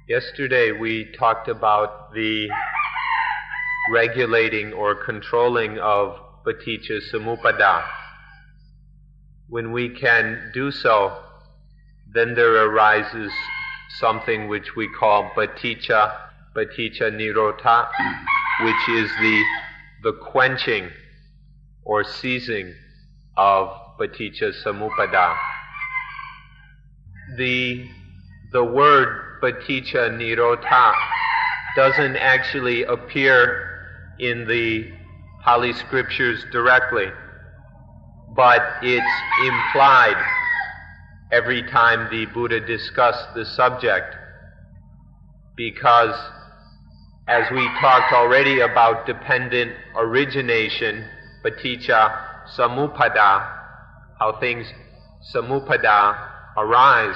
Yesterday we talked about the regulating or controlling of Paticca Samuppada. When we can do so, then there arises something which we call Paticca Nirodha, which is the quenching or ceasing of Paticca Samuppada. The word Paticca Nirodha doesn't actually appear in the Pali scriptures directly, but it's implied every time the Buddha discussed the subject, because as we talked already about dependent origination, Paticca Samuppada, how things Samuppada arise,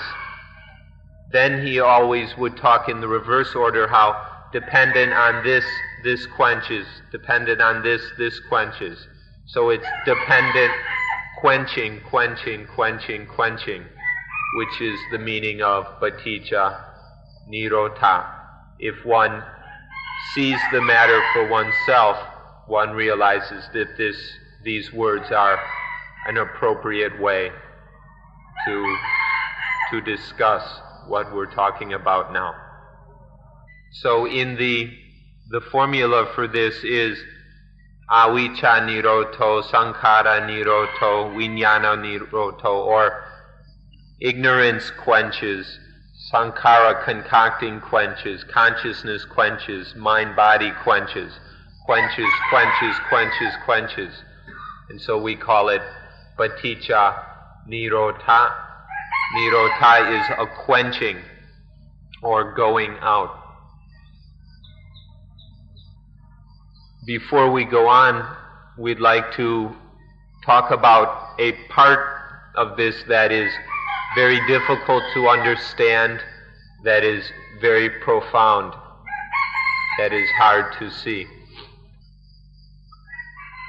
then he always would talk in the reverse order, how dependent on this quenches, dependent on this quenches. So it's dependent quenching, which is the meaning of Paticca Nirodha. If one sees the matter for oneself, one realizes that these words are an appropriate way to discuss what we're talking about now. So in the formula for this is avicca nirodho, sankhara nirodho, vijnana nirodho, or ignorance quenches, sankhara concocting quenches, consciousness quenches, mind-body quenches. And so we call it Paticca Nirodha. Nirodha is a quenching or going out. Before we go on, we'd like to talk about a part of this that is very difficult to understand, that is very profound, that is hard to see.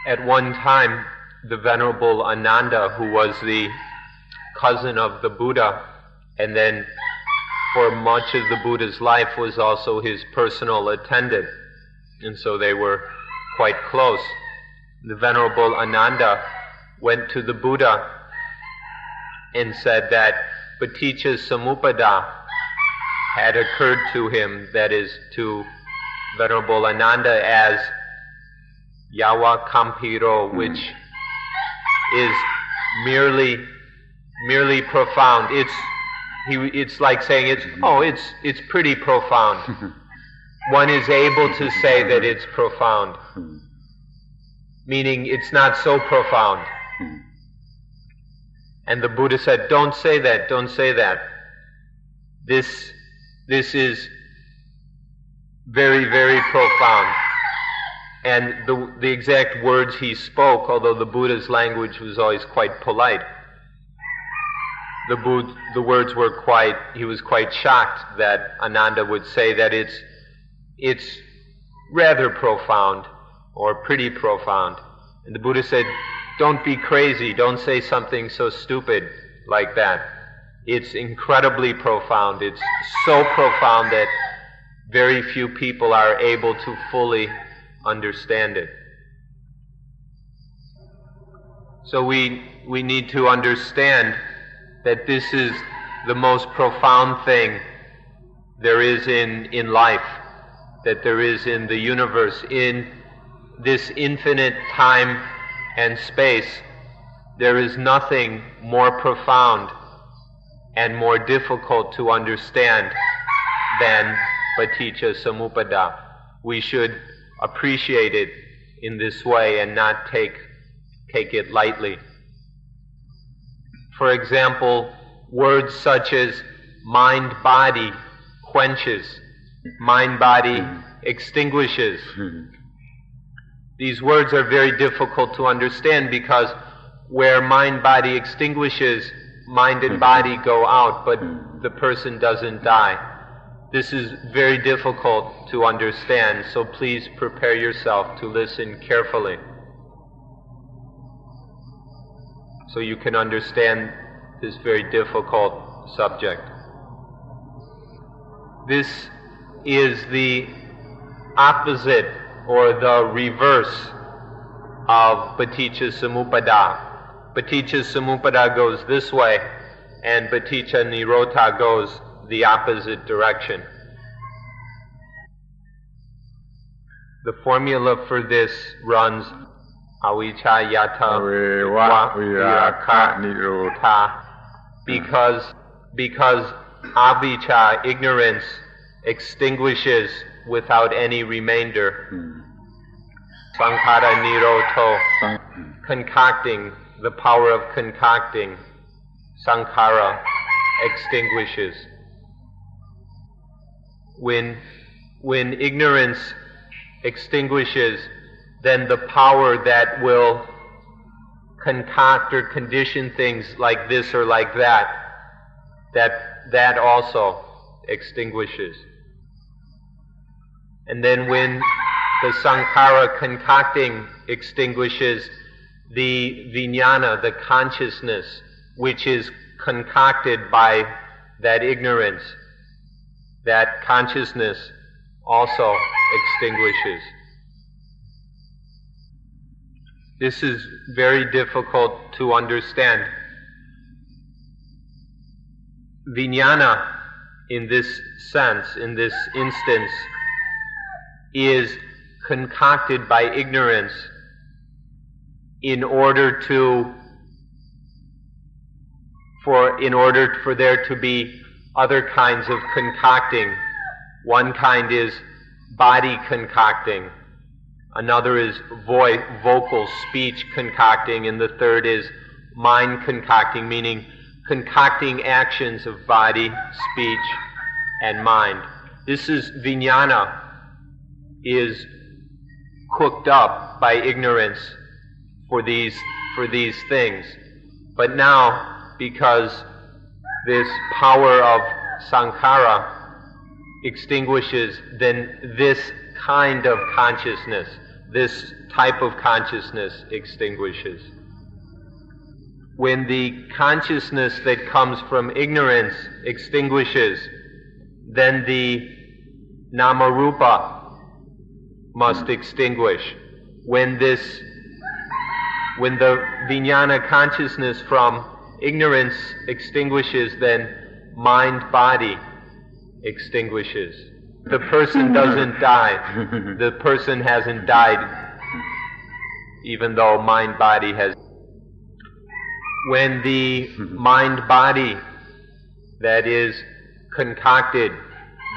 At one time, the Venerable Ananda, who was the cousin of the Buddha, and then for much of the Buddha's life was also his personal attendant, and so they were quite close. The Venerable Ananda went to the Buddha and said that Paticca Samuppada had occurred to him, that is, to Venerable Ananda, as Yawa Kampiro, which is merely profound. It's like saying it's pretty profound. One is able to say that it's profound, meaning it's not so profound. And the Buddha said, don't say that. This is very, very profound. And the exact words he spoke, although the Buddha's language was always quite polite, the words were he was quite shocked that Ananda would say that it's rather profound or pretty profound. And the Buddha said, don't be crazy, don't say something so stupid like that. It's incredibly profound. It's so profound that very few people are able to fully understand it. So we need to understand that this is the most profound thing there is in life, that there is in the universe, in this infinite time and space. There is nothing more profound and more difficult to understand than Paticca Samuppada. We should appreciate it in this way and not take it lightly. For example, words such as mind-body quenches, mind-body extinguishes. These words are very difficult to understand because where mind-body extinguishes, mind and body go out, but the person doesn't die. This is very difficult to understand, so please prepare yourself to listen carefully so you can understand this very difficult subject. This is the opposite or the reverse of Paticca Samuppada. Paticca Samuppada goes this way, and Paticca Nirodha goes the opposite direction. The formula for this runs avijja yata viraka nirodha, because avijja, ignorance, extinguishes without any remainder. Sankhara nirodho, concocting, the power of concocting, sankhara, extinguishes. When ignorance extinguishes, then the power that will concoct or condition things like this or like that also extinguishes. And then when the sankhara concocting extinguishes, the vijnana, the consciousness, which is concocted by that ignorance, that consciousness also extinguishes. This is very difficult to understand. Vijnana, in this sense, in this instance, is concocted by ignorance in order for there to be other kinds of concocting. One kind is body concocting, another is vocal speech concocting, and the third is mind concocting, meaning concocting actions of body, speech, and mind. This is vijnana, is cooked up by ignorance for these things. But now, because this power of sankhara extinguishes, then this kind of consciousness, this type of consciousness extinguishes. When the consciousness that comes from ignorance extinguishes, then the namarupa must extinguish. When the vijnana consciousness from ignorance extinguishes, then mind-body extinguishes. The person doesn't die. The person hasn't died, even though mind-body has. When the mind-body that is concocted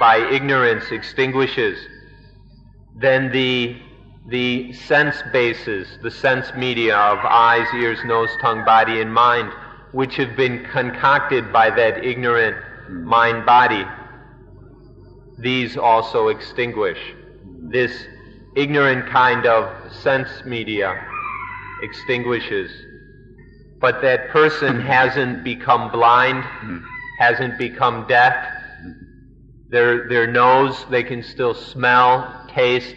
by ignorance extinguishes, then the sense bases, the sense media of eyes, ears, nose, tongue, body, and mind, which have been concocted by that ignorant mind-body, these also extinguish. This ignorant kind of sense media extinguishes. But that person hasn't become blind, hasn't become deaf. Their nose, they can still smell, taste,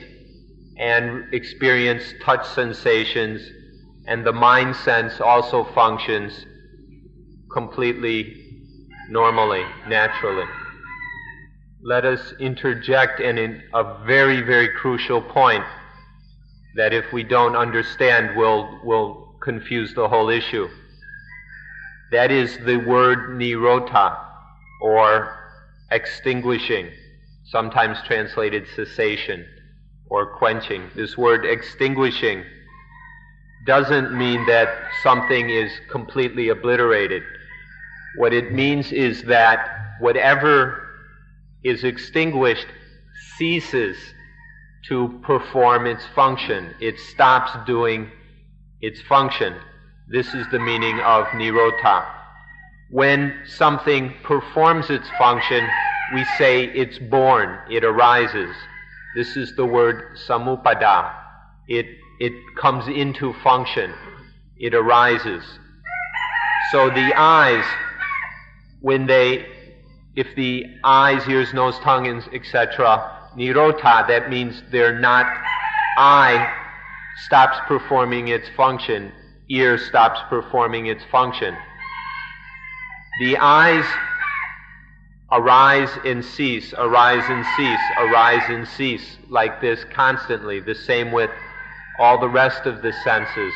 and experience touch sensations, and the mind sense also functions completely normally, naturally. Let us interject in a very, very crucial point that if we don't understand will confuse the whole issue. That is the word nirodha, or extinguishing, sometimes translated cessation or quenching. This word extinguishing doesn't mean that something is completely obliterated. What it means is that whatever is extinguished ceases to perform its function. It stops doing its function. This is the meaning of nirodha. When something performs its function, we say it's born, it arises. This is the word samuppada. It comes into function, it arises. So the eyes, if the eyes, ears, nose, tongue, etc., nirodha, that means they're not, eye stops performing its function, ear stops performing its function. The eyes arise and cease, arise and cease, arise and cease, like this constantly. The same with all the rest of the senses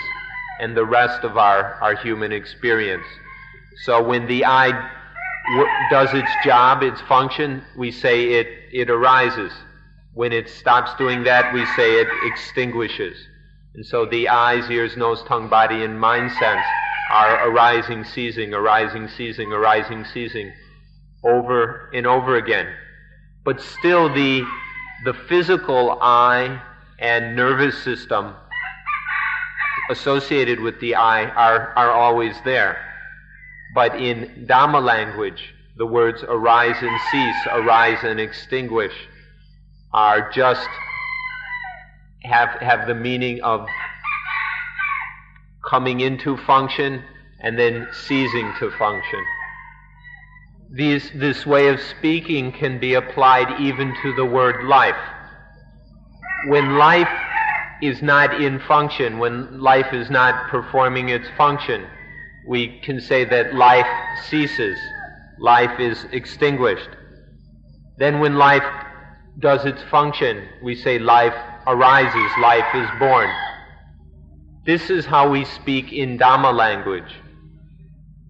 and the rest of our human experience. So when the eye does its job, its function, we say it arises. When it stops doing that, we say it extinguishes. And so the eyes, ears, nose, tongue, body, and mind sense are arising, ceasing, arising, ceasing, arising, ceasing, over and over again. But still the physical eye and nervous system associated with the eye are always there. But in Dhamma language, the words arise and cease, arise and extinguish, are just have the meaning of coming into function and then ceasing to function. This way of speaking can be applied even to the word life. When life is not in function, when life is not performing its function, we can say that life ceases, life is extinguished. Then when life does its function, we say life arises, life is born. This is how we speak in Dhamma language.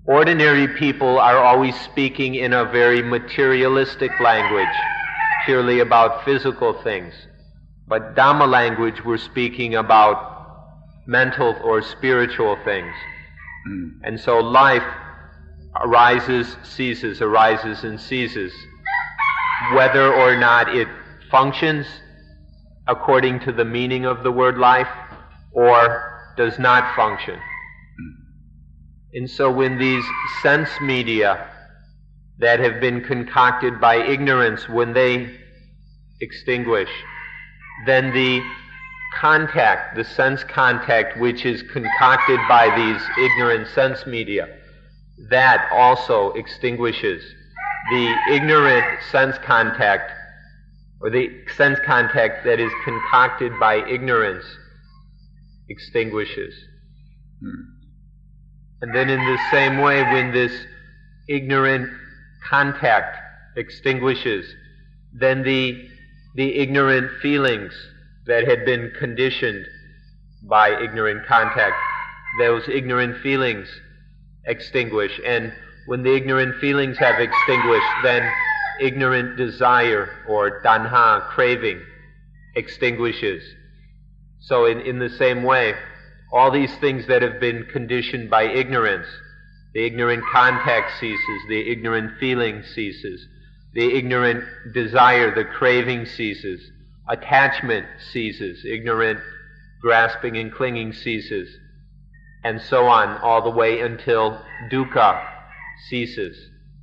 Ordinary people are always speaking in a very materialistic language, purely about physical things. But Dhamma language, we're speaking about mental or spiritual things. And so life arises, ceases, arises and ceases. Whether or not it functions according to the meaning of the word life or does not function. And so when these sense media that have been concocted by ignorance, when they extinguish, then the contact, the sense contact which is concocted by these ignorant sense media, that also extinguishes. The ignorant sense contact, or the sense contact that is concocted by ignorance, extinguishes. And then in the same way, when this ignorant contact extinguishes, then the ignorant feelings that had been conditioned by ignorant contact, those ignorant feelings extinguish. And when the ignorant feelings have extinguished, then ignorant desire or tanha, craving, extinguishes. So in the same way, all these things that have been conditioned by ignorance, the ignorant contact ceases, the ignorant feeling ceases, the ignorant desire, the craving ceases, attachment ceases, ignorant grasping and clinging ceases, and so on, all the way until dukkha ceases.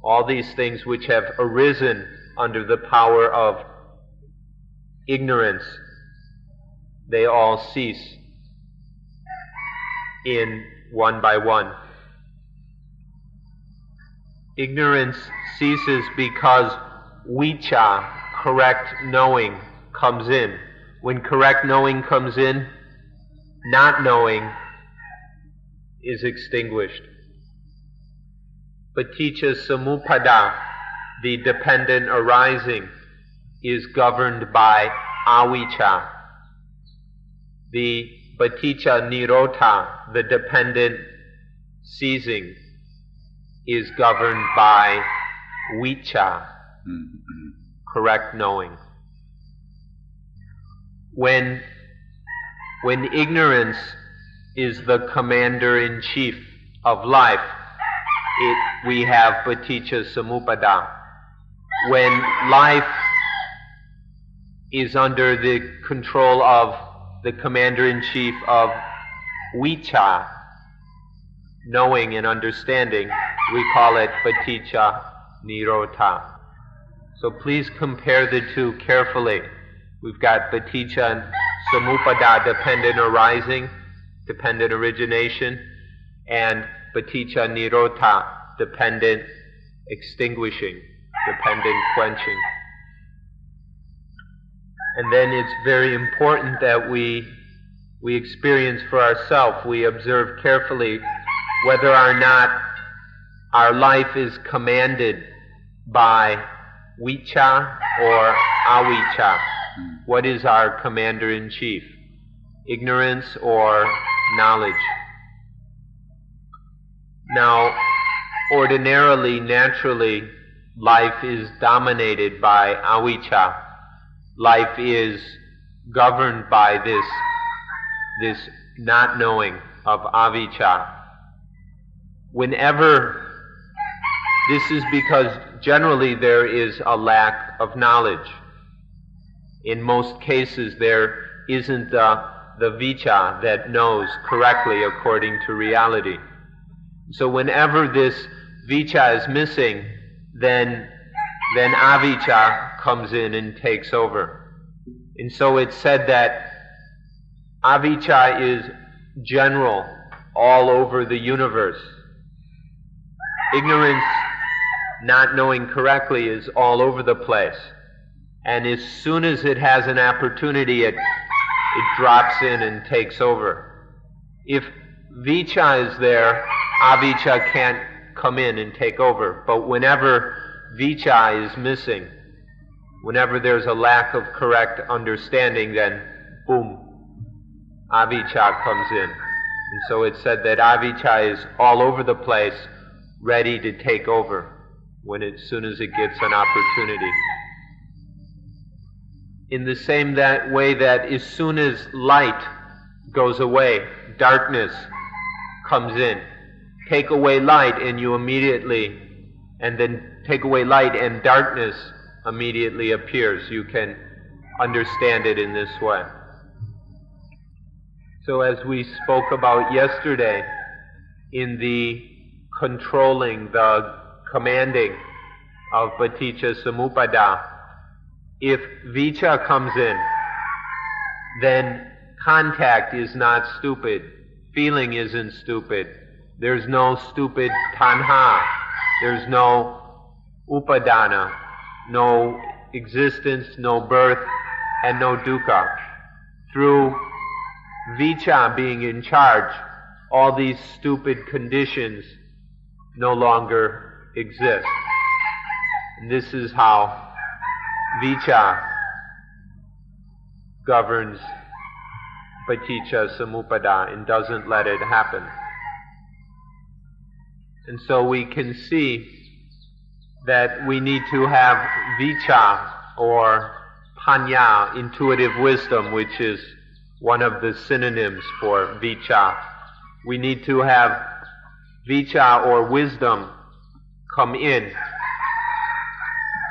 All these things which have arisen under the power of ignorance, they all cease in one by one. Ignorance ceases because vicca, correct knowing, comes in. When correct knowing comes in, not knowing is extinguished. Paticca Samuppada, the dependent arising, is governed by avicca. The Paticca Nirodha, the dependent ceasing, is governed by vicca, correct knowing. When ignorance is the commander-in-chief of life, we have Paticca Samuppada. When life is under the control of the commander-in-chief of vicca, knowing and understanding, we call it Paticca Nirodha. So please compare the two carefully. We've got Paticca Samuppada, dependent arising, dependent origination, and Paticca Nirodha, dependent extinguishing, dependent quenching. And then it's very important that we experience for ourselves, we observe carefully whether or not our life is commanded by vicha or avicca. What is our commander-in-chief? Ignorance or knowledge? Now, ordinarily, naturally, life is dominated by avicca. Life is governed by this not knowing of avicca. This is because generally there is a lack of knowledge. In most cases there isn't the vicha that knows correctly according to reality. So whenever this vicha is missing, then avicca comes in and takes over. And so it's said that avicca is general all over the universe. Ignorance, not knowing correctly, is all over the place. And as soon as it has an opportunity, it drops in and takes over. If vicha is there, avicca can't come in and take over. But whenever vicha is missing, whenever there's a lack of correct understanding, then boom, avicca comes in. And so it's said that avicca is all over the place, ready to take over as soon as it gets an opportunity. In the same way that as soon as light goes away, darkness comes in. Take away light and then take away light and darkness immediately appears. You can understand it in this way. So as we spoke about yesterday, in the controlling, the commanding of Paticca Samuppada, if vicha comes in, then contact is not stupid. Feeling isn't stupid. There's no stupid tanha. There's no upadana, no existence, no birth, and no dukkha. Through vicha being in charge, all these stupid conditions no longer exist. And this is how vicha governs Paticca Samuppada and doesn't let it happen. And so we can see that we need to have vicha or panya, intuitive wisdom, which is one of the synonyms for vicha. We need to have vicha or wisdom come in.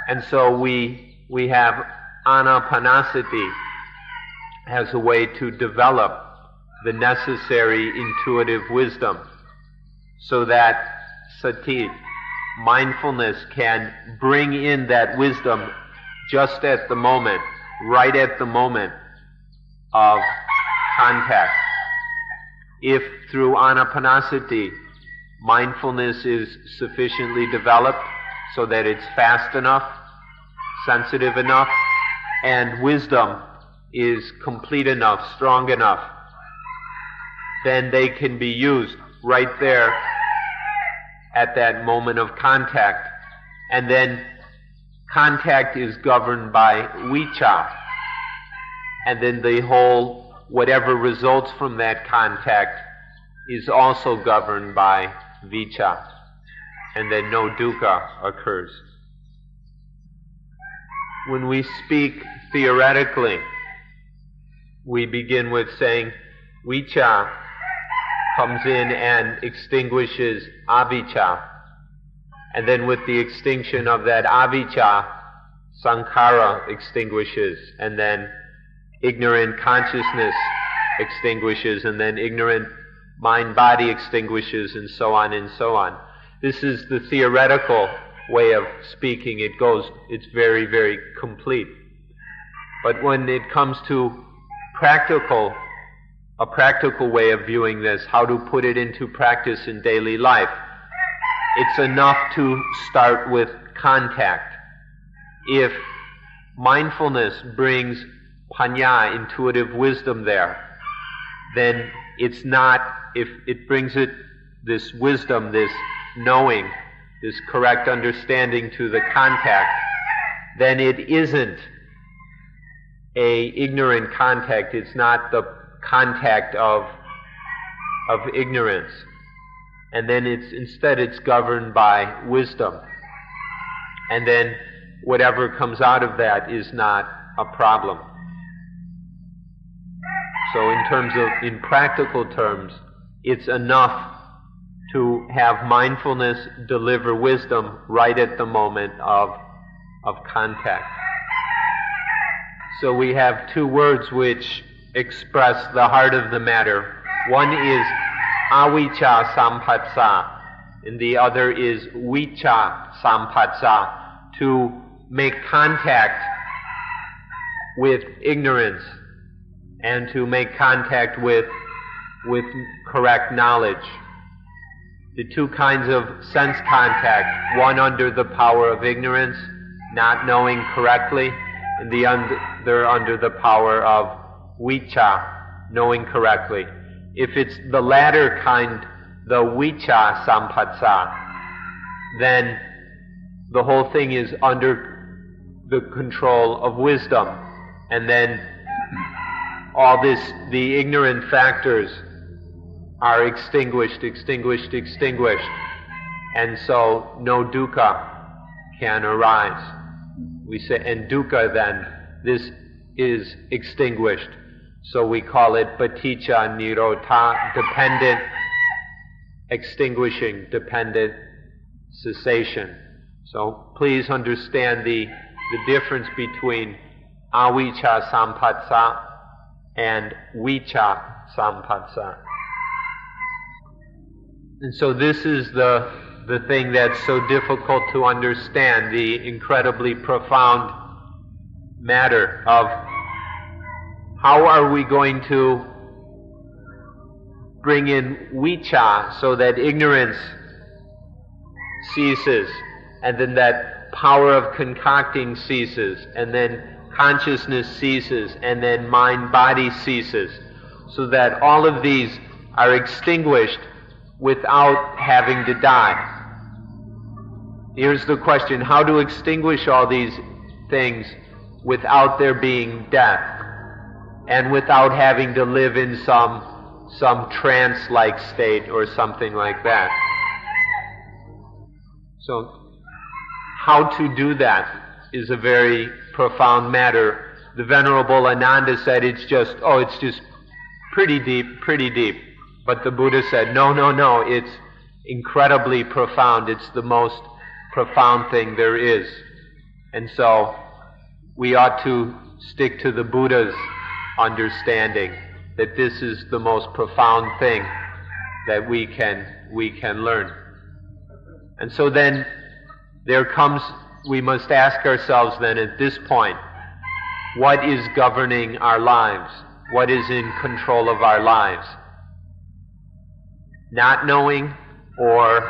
And so we have anapanasati as a way to develop the necessary intuitive wisdom so that sati, mindfulness, can bring in that wisdom just at the moment, right at the moment of contact. If through anapanasati mindfulness is sufficiently developed so that it's fast enough, sensitive enough, and wisdom is complete enough, strong enough, then they can be used right there at that moment of contact. And then contact is governed by vicha, and then the whole, whatever results from that contact, is also governed by vicha, and then no dukkha occurs. When we speak theoretically, we begin with saying vicha comes in and extinguishes avicca, and then with the extinction of that avicca, sankhara extinguishes, and then ignorant consciousness extinguishes, and then ignorant mind-body extinguishes, and so on and so on. This is the theoretical way of speaking. It's very, very complete. But when it comes to a practical way of viewing this, how to put it into practice in daily life, it's enough to start with contact. If mindfulness brings panya, intuitive wisdom there, then it's not, if it brings it, this wisdom, this knowing, this correct understanding to the contact, then it isn't a ignorant contact. It's not the contact of ignorance. And then instead it's governed by wisdom. And then whatever comes out of that is not a problem. So in practical terms, it's enough to have mindfulness deliver wisdom right at the moment of contact. So we have two words which express the heart of the matter. One is avicca sampatsa, and the other is vicca sampatsa, to make contact with ignorance and to make contact with correct knowledge. The two kinds of sense contact, one under the power of ignorance, not knowing correctly, and the other under the power of vicca, knowing correctly. If it's the latter kind, the vicca sampatsa, then the whole thing is under the control of wisdom, and then all the ignorant factors are extinguished, and so no dukkha can arise. We say, and dukkha then, this is extinguished. So we call it paticca nirodha, dependent extinguishing, dependent cessation. So please understand the difference between avicca sampatsa and vicca sampatsa. And so this is the thing that's so difficult to understand, the incredibly profound matter of how are we going to bring in vicca so that ignorance ceases, and then that power of concocting ceases, and then consciousness ceases, and then mind-body ceases, so that all of these are extinguished without having to die. Here's the question: how to extinguish all these things without there being death, and without having to live in some trance-like state or something like that. So how to do that is a very profound matter. The Venerable Ananda said it's just pretty deep. But the Buddha said, no, it's incredibly profound. It's the most profound thing there is. And so we ought to stick to the Buddha's understanding that this is the most profound thing that we can learn. And so then we must ask ourselves then at this point, what is governing our lives? What is in control of our lives? Not knowing or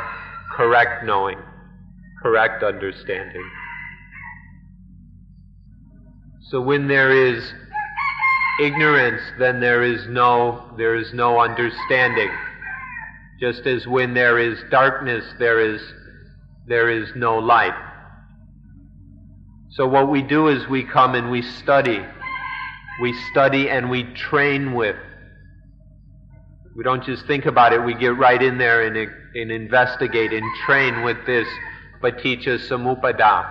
correct knowing, correct understanding. So when there is ignorance, then there is no understanding. Just as when there is darkness, there is no light. So what we do is we come and we study. We study and we train with. We don't just think about it, we get right in there and investigate and train with this Paticca Samuppada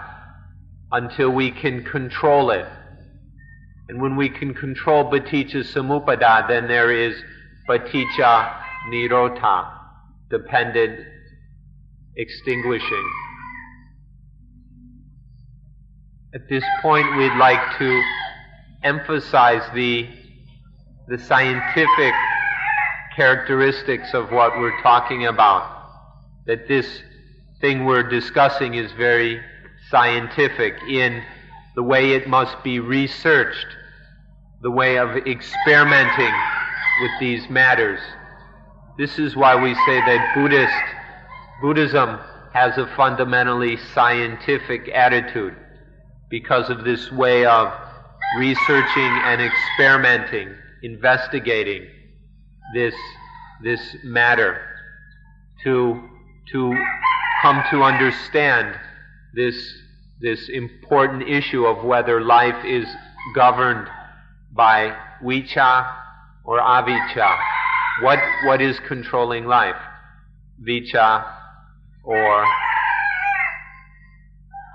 until we can control it. And when we can control Paticca Samuppada, then there is Paticca Nirodha, dependent extinguishing. At this point, we'd like to emphasize the scientific characteristics of what we're talking about. That this thing we're discussing is very scientific in the way it must be researched, the way of experimenting with these matters. This is why we say that Buddhism has a fundamentally scientific attitude, because of this way of researching and experimenting, investigating this matter, to come to understand this important issue of whether life is governed by vicca or avicca. What is controlling life? Vicca or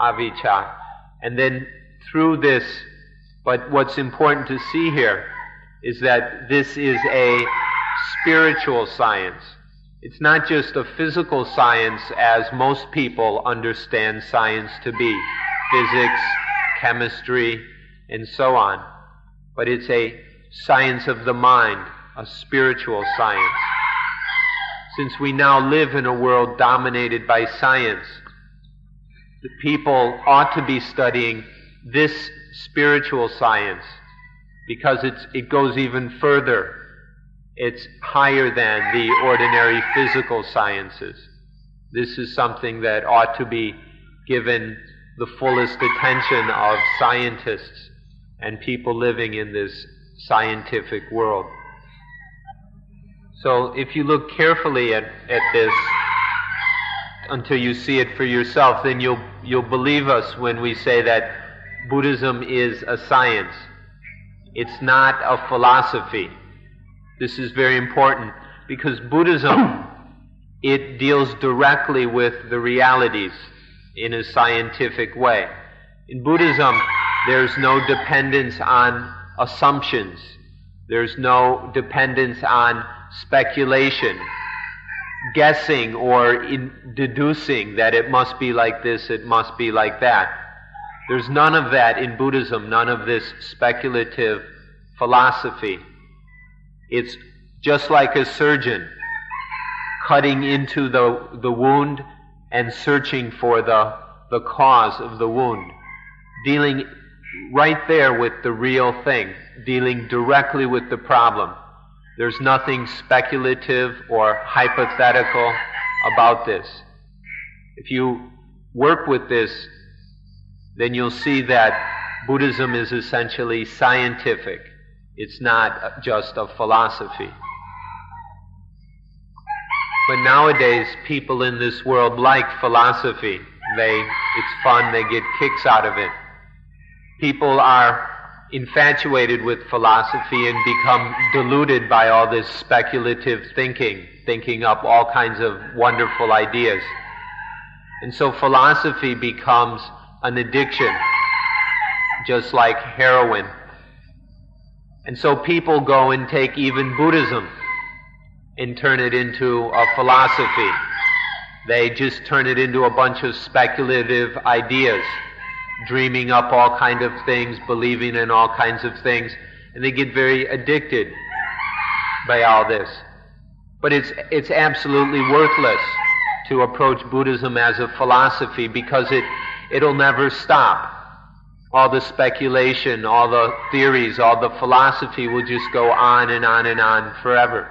avicca. And then through this, but what's important to see here is that this is a spiritual science. It's not just a physical science as most people understand science to be, physics, chemistry, and so on. But it's a science of the mind, a spiritual science. Since we now live in a world dominated by science, the people ought to be studying this spiritual science because it goes even further. It's higher than the ordinary physical sciences. This is something that ought to be given the fullest attention of scientists and people living in this scientific world. So if you look carefully at this until you see it for yourself, then you'll believe us when we say that Buddhism is a science. It's not a philosophy. This is very important because Buddhism, it deals directly with the realities in a scientific way. In Buddhism, there's no dependence on assumptions. There's no dependence on speculation, guessing or deducing that it must be like this, it must be like that. There's none of that in Buddhism, none of this speculative philosophy. It's just like a surgeon cutting into the wound and searching for the cause of the wound, dealing right there with the real thing, dealing directly with the problem. There's nothing speculative or hypothetical about this. If you work with this, then you'll see that Buddhism is essentially scientific. It's not just a philosophy. But nowadays, people in this world like philosophy. It's fun, they get kicks out of it. People are infatuated with philosophy and become deluded by all this speculative thinking up all kinds of wonderful ideas. And so philosophy becomes an addiction, just like heroin. And so people go and take even Buddhism and turn it into a philosophy. They just turn it into a bunch of speculative ideas, dreaming up all kinds of things, believing in all kinds of things, and they get very addicted by all this. But it's absolutely worthless to approach Buddhism as a philosophy because it'll never stop. All the speculation, all the theories, all the philosophy will just go on and on and on forever.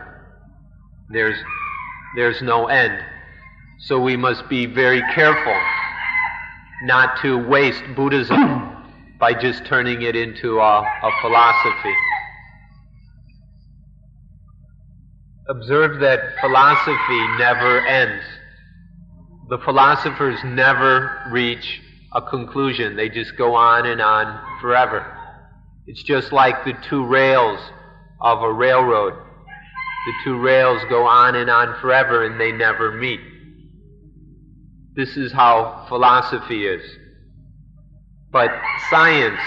There's no end. So we must be very careful not to waste Buddhism by just turning it into a philosophy. Observe that philosophy never ends. The philosophers never reach a conclusion. They just go on and on forever. It's just like the two rails of a railroad. The two rails go on and on forever and they never meet. This is how philosophy is. But science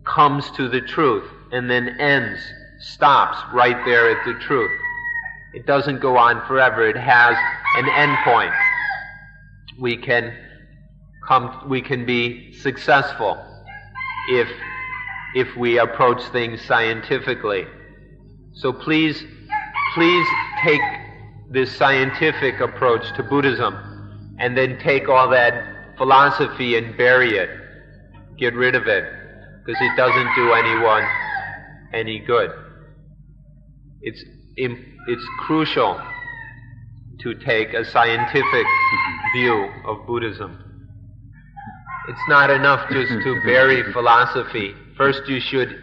comes to the truth and then stops right there at the truth. It doesn't go on forever. It has an end point. We can be successful if we approach things scientifically. So please take this scientific approach to Buddhism and then take all that philosophy and bury it. Get rid of it, because it doesn't do anyone any good. It's crucial to take a scientific view of Buddhism. It's not enough just to bury philosophy. First you should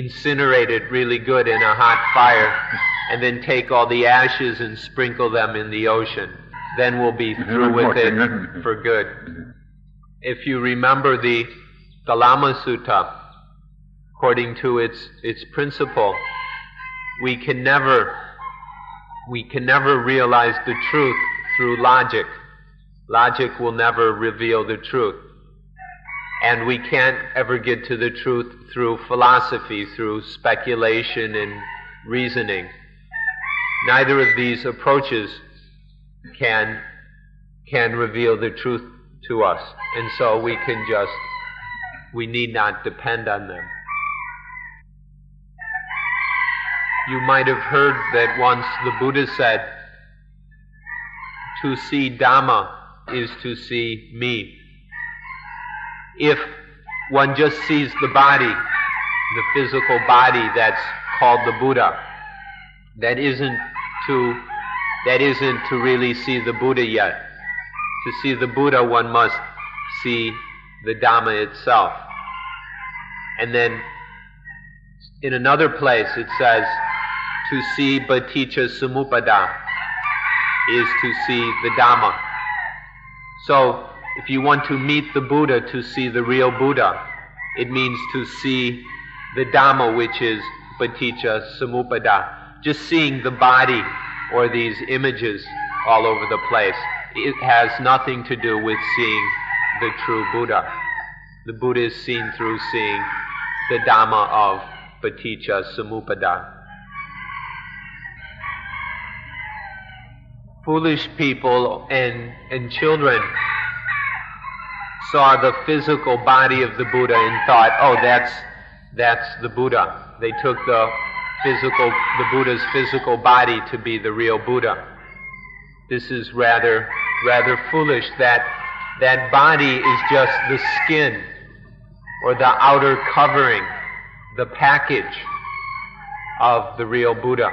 incinerate it really good in a hot fire, and then take all the ashes and sprinkle them in the ocean. Then we'll be through with it for good. If you remember the Lama Sutta, according to its principle, we can never realize the truth through logic. Logic will never reveal the truth. And we can't ever get to the truth through philosophy, through speculation and reasoning. Neither of these approaches can reveal the truth to us. And so we need not depend on them. You might have heard that once the Buddha said, to see Dhamma is to see me. If one just sees the body, the physical body that's called the Buddha, that isn't to really see the Buddha yet. To see the Buddha, one must see the Dhamma itself. And then in another place it says, to see Paticca Samuppada is to see the Dhamma. So, if you want to meet the Buddha, to see the real Buddha, it means to see the Dhamma, which is Paticca Samuppada. Just seeing the body or these images all over the place, it has nothing to do with seeing the true Buddha. The Buddha is seen through seeing the Dhamma of Paticca Samuppada. Foolish people and children saw the physical body of the Buddha and thought, oh, that's the Buddha. They took the Buddha's physical body to be the real Buddha. This is rather foolish. That body is just the skin or the outer covering, the package of the real Buddha.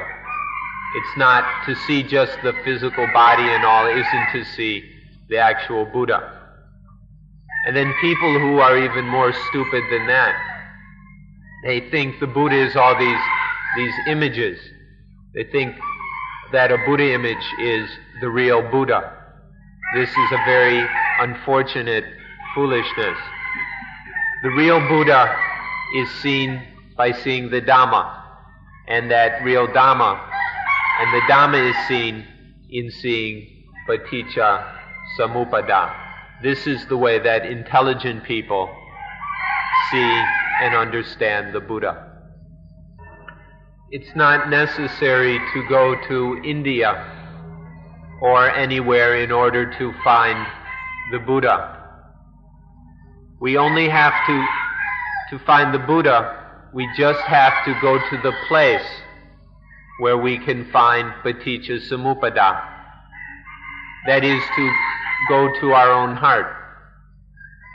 It's not to see just the physical body and all, isn't to see the actual Buddha. And then people who are even more stupid than that, they think the Buddha is all these images. They think that a Buddha image is the real Buddha. This is a very unfortunate foolishness. The real Buddha is seen by seeing the Dhamma, and that real Dhamma, and the Dhamma is seen in seeing Paticca Samuppada. This is the way that intelligent people see and understand the Buddha. It's not necessary to go to India or anywhere in order to find the Buddha. We only have to find the Buddha, we just have to go to the place where we can find Paticca Samuppada. That is to go to our own heart.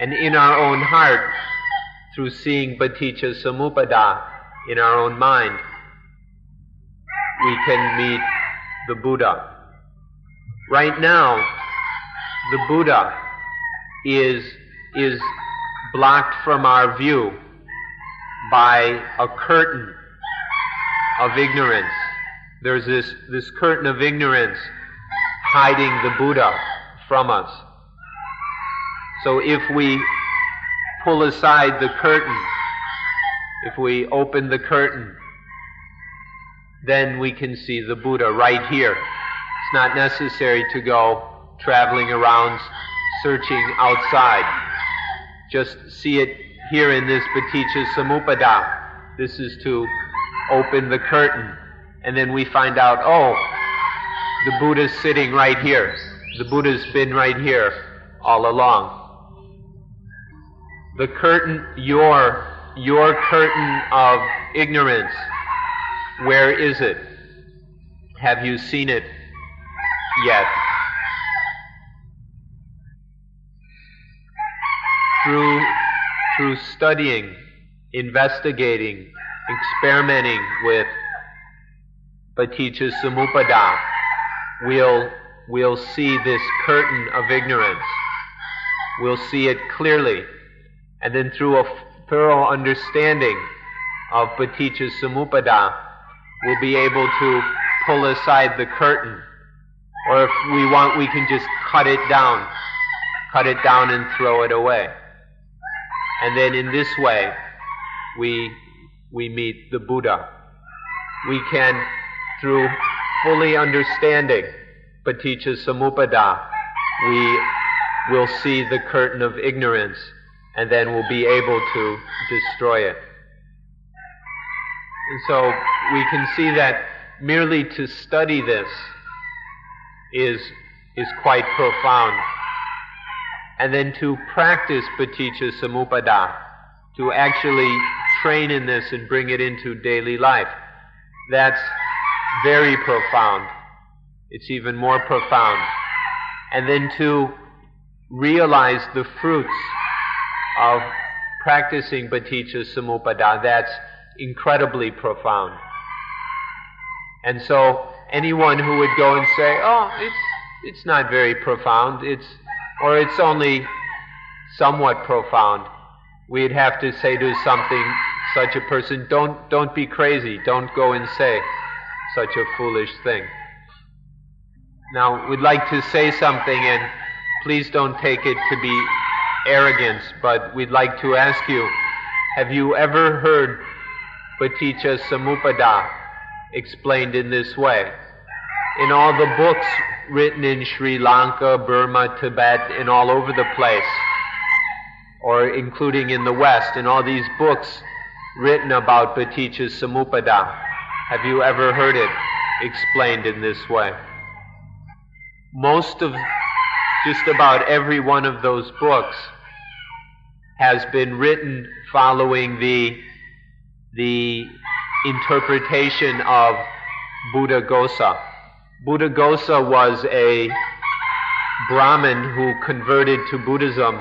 And in our own heart, through seeing Paticca Samuppada in our own mind, we can meet the Buddha. Right now, the Buddha is blocked from our view by a curtain of ignorance. There's this curtain of ignorance hiding the Buddha from us. So if we pull aside the curtain, if we open the curtain, then we can see the Buddha right here. It's not necessary to go traveling around searching outside. Just see it here in this Paticca Samuppada. This is to open the curtain, and then we find out, oh, the Buddha's sitting right here. The Buddha's been right here all along. The curtain, your curtain of ignorance, where is it? Have you seen it yet? Through studying, investigating, experimenting with Paticca Samuppada, we'll see this curtain of ignorance. We'll see it clearly. And then through a thorough understanding, of Paticca Samuppada, we'll be able to pull aside the curtain. Or if we want, we can just cut it down and throw it away. And then in this way, we meet the Buddha. We can, through fully understanding Paticca Samuppada, we will see the curtain of ignorance, and then we'll be able to destroy it. And so we can see that merely to study this is quite profound. And then to practice Paticca Samuppada, to actually train in this and bring it into daily life, that's very profound. It's even more profound. And then to realize the fruits of practicing Paticca Samuppada, that's incredibly profound. And so anyone who would go and say, oh, it's not very profound, it's only somewhat profound, we'd have to say to such a person, don't be crazy, don't go and say such a foolish thing. Now, we'd like to say something, and please don't take it to be arrogance, but we'd like to ask you, have you ever heard Paticca Samuppada explained in this way? In all the books written in Sri Lanka, Burma, Tibet, and all over the place, or including in the West, in all these books written about Paticca Samuppada, have you ever heard it explained in this way? Just about every one of those books has been written following the interpretation of Buddhaghosa. Buddhaghosa was a Brahmin who converted to Buddhism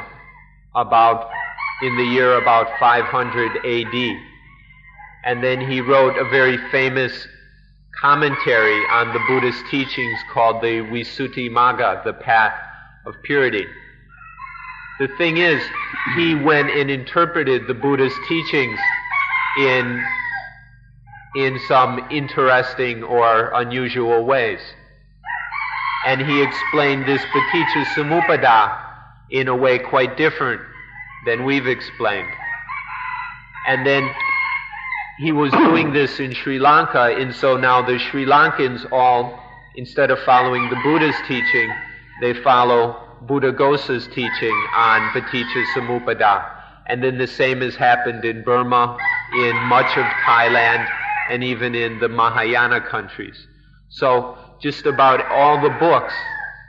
in the year about 500 AD. And then he wrote a very famous commentary on the Buddhist teachings called the Visuddhimagga, the path of purity. The thing is, he went and interpreted the Buddhist teachings in some interesting or unusual ways. And he explained this Paticca Samuppada in a way quite different than we've explained. And then he was doing this in Sri Lanka, and so now the Sri Lankans all, instead of following the Buddha's teaching, they follow Buddhaghosa's teaching on Paticca Samuppada. And then the same has happened in Burma, in much of Thailand, and even in the Mahayana countries. So just about all the books,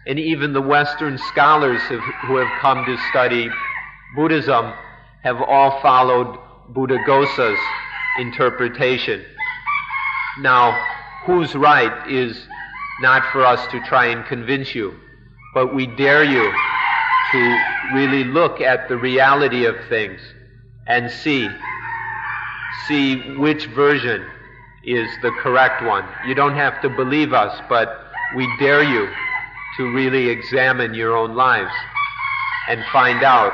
and even the Western scholars who have come to study Buddhism, have all followed Buddhaghosa's interpretation. Now, who's right is not for us to try and convince you, but we dare you to really look at the reality of things and see which version is the correct one. You don't have to believe us, but we dare you to really examine your own lives and find out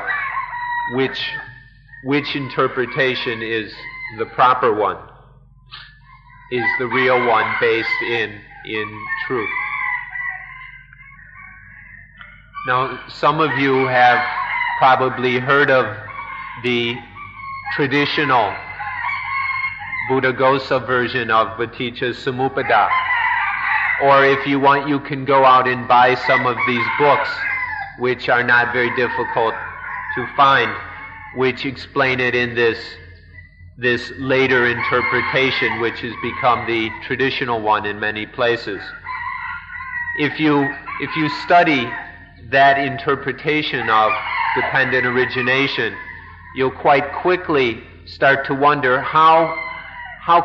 which interpretation is the proper one, is the real one based in truth. Now, some of you have probably heard of the traditional Buddhaghosa version of Paticca Samuppada. Or if you want, you can go out and buy some of these books, which are not very difficult to find, which explain it in this later interpretation, which has become the traditional one in many places. If you study that interpretation of dependent origination, you'll quite quickly start to wonder how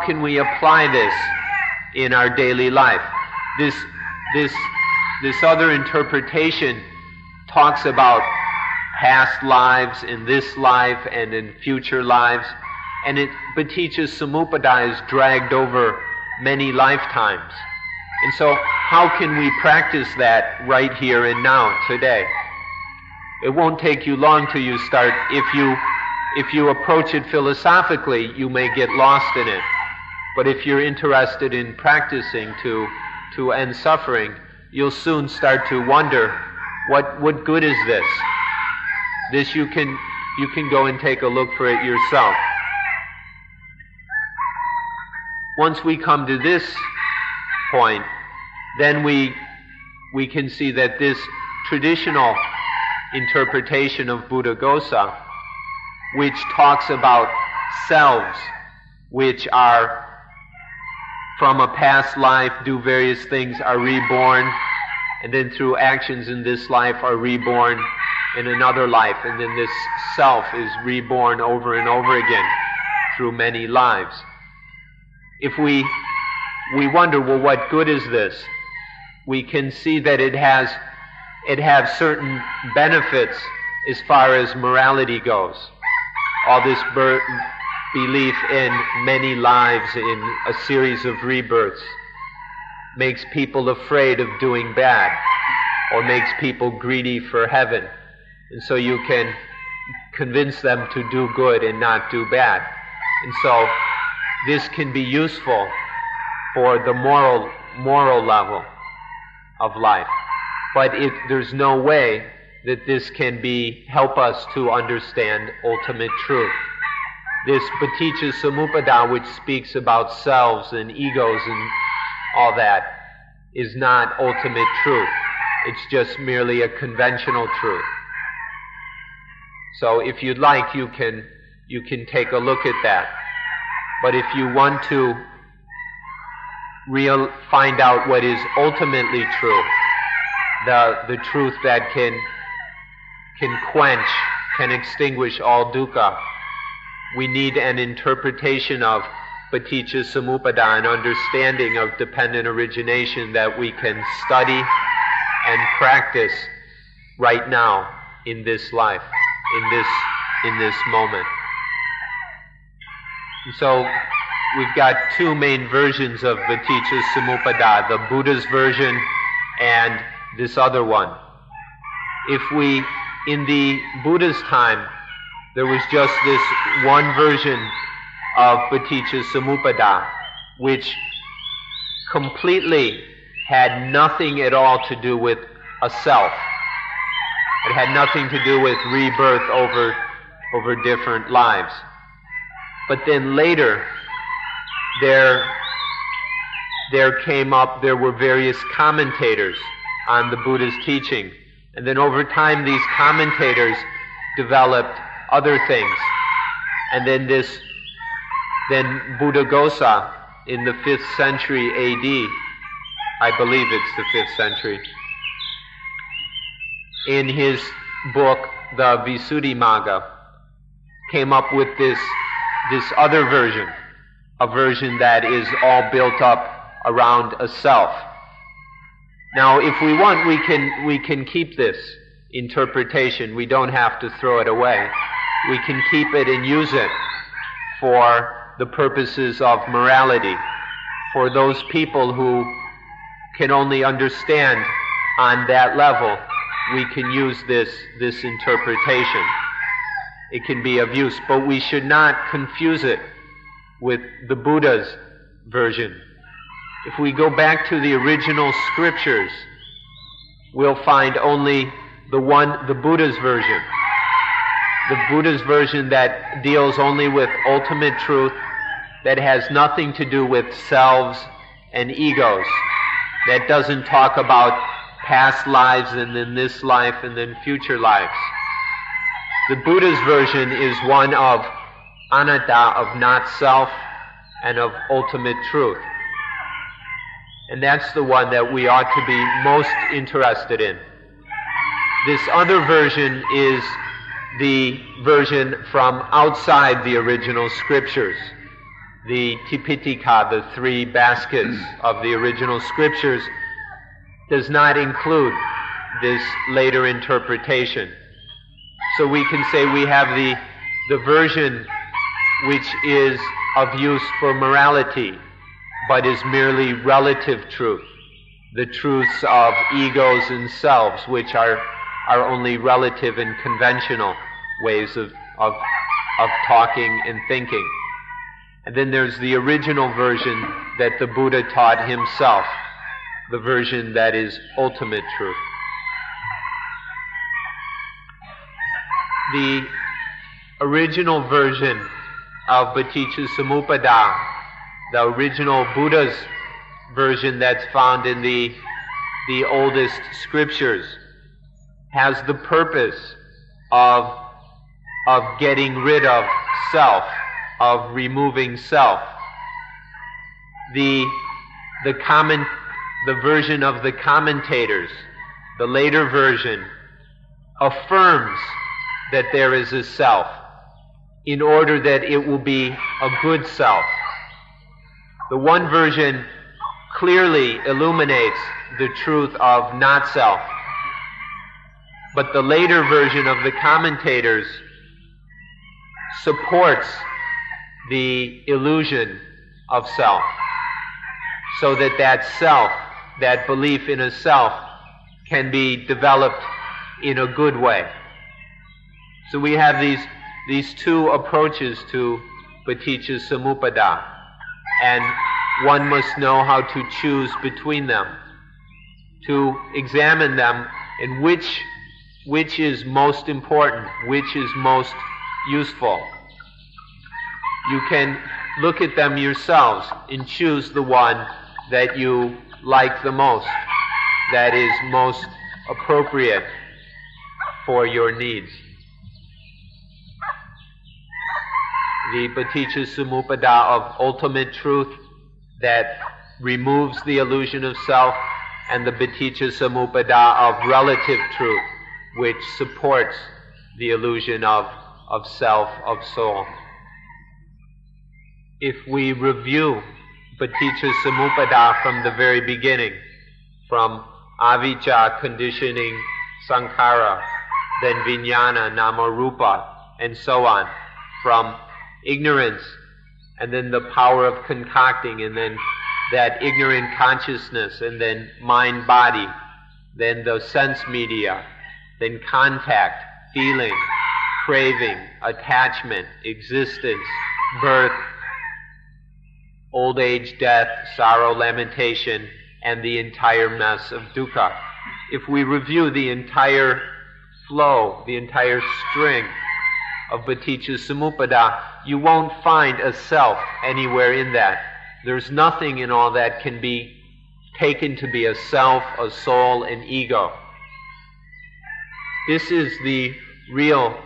can we apply this in our daily life. This other interpretation talks about past lives, in this life, and in future lives, and Paticca Samuppada is dragged over many lifetimes. And so how can we practice that right here and now, today? It won't take you long till you start, if if you approach it philosophically, you may get lost in it. But if you're interested in practicing to end suffering, you'll soon start to wonder, what good is this? This you can go and take a look for it yourself. Once we come to this point, then we can see that this traditional interpretation of Buddhaghosa, which talks about selves, which are from a past life, do various things, are reborn, and then through actions in this life are reborn in another life, and then this self is reborn over and over again through many lives. If we wonder, well, what good is this? We can see that it has certain benefits as far as morality goes. All this belief in many lives, in a series of rebirths, makes people afraid of doing bad, or makes people greedy for heaven. And so you can convince them to do good and not do bad. And so this can be useful for the moral level of life. But there's no way that this can help us to understand ultimate truth. This Paticca Samuppada, which speaks about selves and egos and all that, is not ultimate truth. It's just merely a conventional truth. So if you'd like, you can take a look at that. But if you want to find out what is ultimately true, the truth that can quench, can extinguish all dukkha, we need an interpretation of Paticca Samuppada, an understanding of dependent origination that we can study and practice right now in this life, in this moment. So we've got two main versions of Paticca Samuppada, the Buddha's version and this other one. In the Buddha's time, there was just this one version of Paticca Samuppada, which completely had nothing at all to do with a self. It had nothing to do with rebirth over different lives. But then later, there were various commentators on the Buddha's teaching. And then over time, these commentators developed other things. And then Buddhaghosa in the 5th century A.D., I believe it's the 5th century, in his book, the Visuddhimagga, came up with this other version, a version that is all built up around a self. Now, if we want, we can keep this interpretation. We don't have to throw it away. We can keep it and use it for the purposes of morality, for those people who can only understand on that level. We can use this interpretation. It can be of use, but we should not confuse it with the Buddha's version. If we go back to the original scriptures, we'll find only the Buddha's version. The Buddha's version that deals only with ultimate truth, that has nothing to do with selves and egos, that doesn't talk about past lives and then this life and then future lives. The Buddha's version is one of anatta, of not self, and of ultimate truth. And that's the one that we ought to be most interested in. This other version is the version from outside the original scriptures. The Tipitaka, the 3 baskets of the original scriptures, does not include this later interpretation. So we can say we have the version which is of use for morality, but is merely relative truth, the truths of egos and selves, which are only relative and conventional ways of of talking and thinking. And then there's the original version that the Buddha taught himself, the version that is ultimate truth. The original version of Paticca Samuppada, the original Buddha's version that's found in the oldest scriptures, has the purpose of getting rid of self, of removing self. The version of the commentators, the later version, affirms that there is a self in order that it will be a good self. The one version clearly illuminates the truth of not self, but the later version of the commentators supports the illusion of self, so that that self, that belief in a self, can be developed in a good way. So we have these two approaches to Paticca Samuppada, and one must know how to choose between them, to examine them, and which is most important, which is most useful. You can look at them yourselves and choose the one that you like the most, that is most appropriate for your needs. The Paticca Samuppada of ultimate truth that removes the illusion of self, and the Paticca Samuppada of relative truth, which supports the illusion of self, of soul. If we review Paticca Samuppada from the very beginning, from avijja, conditioning, sankhara, then vijnana, nama, rupa, and so on, from ignorance, and then the power of concocting, and then that ignorant consciousness, and then mind-body, then the sense media, then contact, feeling, craving, attachment, existence, birth, old age, death, sorrow, lamentation, and the entire mess of dukkha. If we review the entire flow, the entire string of Paticca Samuppada, you won't find a self anywhere in that. There's nothing in all that can be taken to be a self, a soul, an ego. This is the real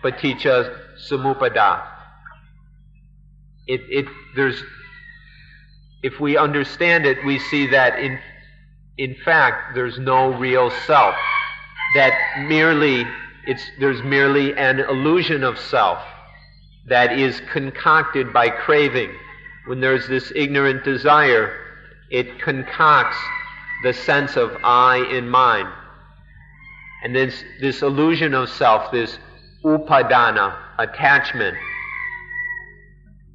Paticca Samuppada. If we understand it, we see that in fact there's no real self. That there's merely an illusion of self that is concocted by craving. When there's this ignorant desire, it concocts the sense of I in mine. And this illusion of self, this upadana, attachment,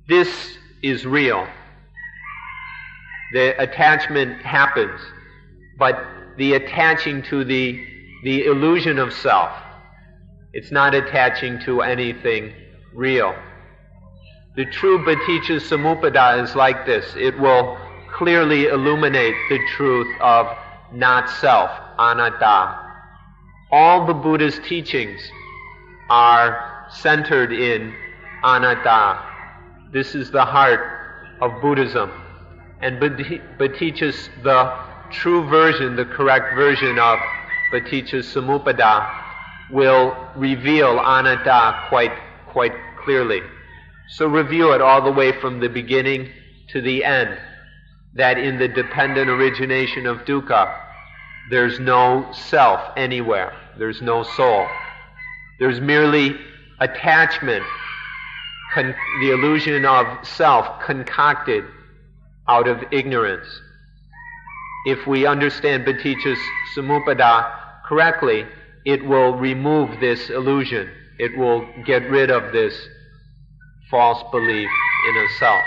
this is real. The attachment happens, but the attaching to the illusion of self, it's not attaching to anything real. The true Paticca Samuppada is like this. It will clearly illuminate the truth of not self, anatta. All the Buddha's teachings are centered in anatta. This is the heart of Buddhism. And Paticca, the true version, the correct version of Paticca Samuppada, will reveal anatta quite clearly. So review it all the way from the beginning to the end, that in the dependent origination of dukkha, there's no self anywhere. There's no soul. There's merely attachment, the illusion of self concocted out of ignorance. If we understand Paticca Samuppada correctly, it will remove this illusion. It will get rid of this false belief in a self.